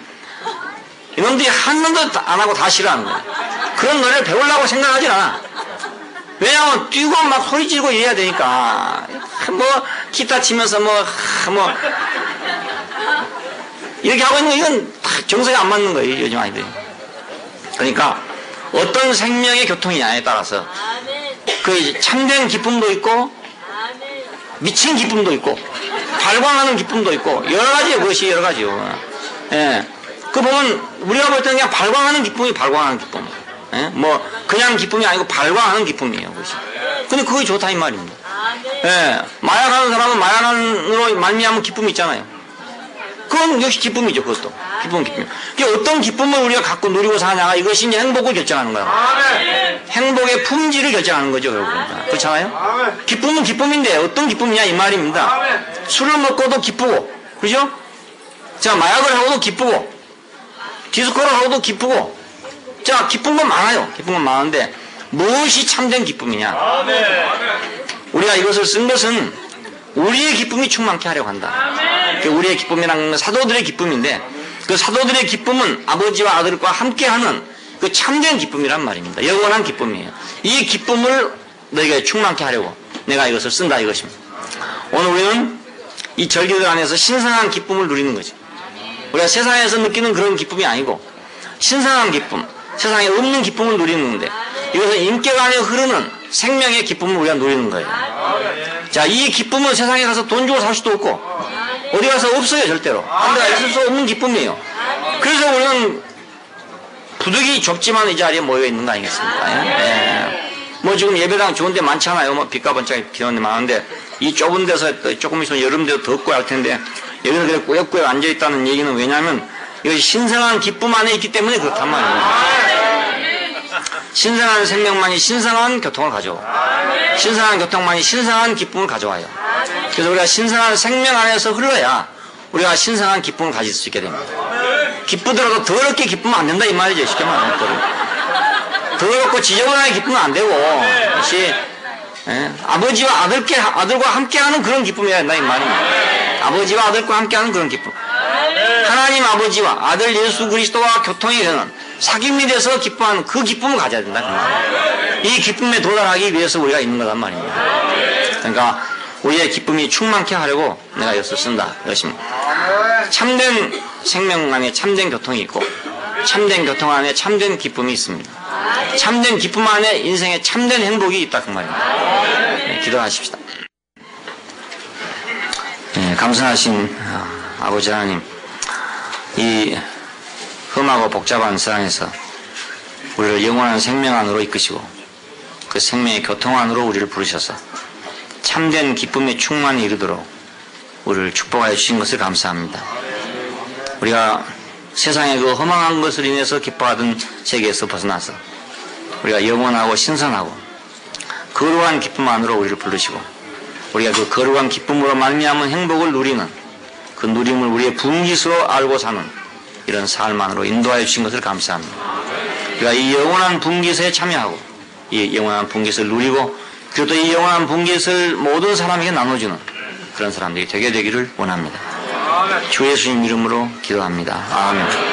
이놈들이 한 놈도 안 하고 다 싫어하는 거야. 그런 노래를 배우려고 생각하진 않아. 왜냐하면 뛰고 막 소리 지르고 이래야 되니까. 뭐 기타 치면서 뭐 이렇게 하고 있는 거 이건 정서에 안 맞는 거예요, 요즘 아이들이. 그러니까 어떤 생명의 교통이냐에 따라서 그 참된 기쁨도 있고 미친 기쁨도 있고 발광하는 기쁨도 있고 여러 가지예요. 그것이 여러 가지요. 예. 그 보면 우리가 볼 때는 그냥 발광하는 기쁨이 발광하는 기쁨. 예? 뭐 그냥 기쁨이 아니고 발광하는 기쁨이에요. 그것이. 근데 그게 좋다 이 말입니다. 예. 마약하는 사람은 마약으로 말미암은 기쁨이 있잖아요. 그건 역시 기쁨이죠. 그것도 기쁨. 그게 어떤 기쁨을 우리가 갖고 누리고 사냐가 이것이 이제 행복을 결정하는 거예요. 행복의 품질을 결정하는 거죠, 여러분. 그렇잖아요? 기쁨은 기쁨인데 어떤 기쁨이냐 이 말입니다. 술을 먹고도 기쁘고, 그죠? 자, 마약을 하고도 기쁘고, 디스코를 하고도 기쁘고, 자, 기쁜 건 많아요. 기쁜 건 많은데 무엇이 참된 기쁨이냐? 우리가 이것을 쓴 것은 우리의 기쁨이 충만케 하려고 한다. 우리의 기쁨이라는 건 사도들의 기쁨인데 그 사도들의 기쁨은 아버지와 아들과 함께하는 그 참된 기쁨이란 말입니다. 영원한 기쁨이에요. 이 기쁨을 너희가 충만케 하려고 내가 이것을 쓴다 이것입니다. 오늘 우리는 이 절기들 안에서 신성한 기쁨을 누리는 거죠. 우리가 세상에서 느끼는 그런 기쁨이 아니고 신성한 기쁨, 세상에 없는 기쁨을 누리는데 이것은 인격 안에 흐르는 생명의 기쁨을 우리가 누리는 거예요. 자, 이 기쁨은 세상에 가서 돈 주고 살 수도 없고 어디 가서 없어요. 절대로. 아무데나 있을 수 없는 기쁨이에요. 그래서 우리는 부득이 좁지만 이 자리에 모여 있는 거 아니겠습니까? 예. 뭐 지금 예배당 좋은 데 많잖아요. 뭐 빛과 번쩍이 비오는 데 많은데 이 좁은 데서 조금 있으면 여름 되도 덥고 할 텐데 여기는 그래 꾸역꾸역 앉아 있다는 얘기는 왜냐하면 이것이 신성한 기쁨 안에 있기 때문에 그렇단 말이에요. 신성한 생명만이 신성한 교통을 가져오고 신성한 교통만이 신성한 기쁨을 가져와요. 그래서 우리가 신성한 생명 안에서 흘러야 우리가 신성한 기쁨을 가질 수 있게 됩니다. 기쁘더라도 더럽게 기쁘면 안 된다 이 말이죠. 쉽게 말하면 더럽고 지저분하게 기쁘면 안 되고 역시 아버지와 아들과 함께하는 그런 기쁨이어야 된다 이 말입니다. 아버지와 아들과 함께하는 그런 기쁨. 하나님 아버지와 아들 예수 그리스도와 교통이 되는 사귐이 돼서 기뻐하는 그 기쁨을 가져야 된다. 이 기쁨에 도달하기 위해서 우리가 있는 거란 말입니다. 그러니까 우리의 기쁨이 충만케 하려고 내가 이것을 쓴다. 이것입니다. 참된 생명 안에 참된 교통이 있고 참된 교통 안에 참된 기쁨이 있습니다. 참된 기쁨 안에 인생에 참된 행복이 있다. 그 말입니다. 네, 기도하십시다. 네, 감사하신 아버지 하나님, 이 험하고 복잡한 세상에서 우리를 영원한 생명 안으로 이끄시고 그 생명의 교통 안으로 우리를 부르셔서 참된 기쁨의 충만에 이르도록 우리를 축복하여 주신 것을 감사합니다. 우리가 세상의 그 허망한 것을 인해서 기뻐하던 세계에서 벗어나서 우리가 영원하고 신선하고 거룩한 기쁨 안으로 우리를 부르시고 우리가 그 거룩한 기쁨으로 말미암은 행복을 누리는 그 누림을 우리의 분깃으로 알고 사는 이런 삶 안으로 인도하여 주신 것을 감사합니다. 우리가 이 영원한 분깃에 참여하고 이 영원한 분깃을 누리고 그리고 또 이 영원한 분깃을 모든 사람에게 나눠주는 그런 사람들이 되게 되기를 원합니다. 주 예수님 이름으로 기도합니다. 아멘.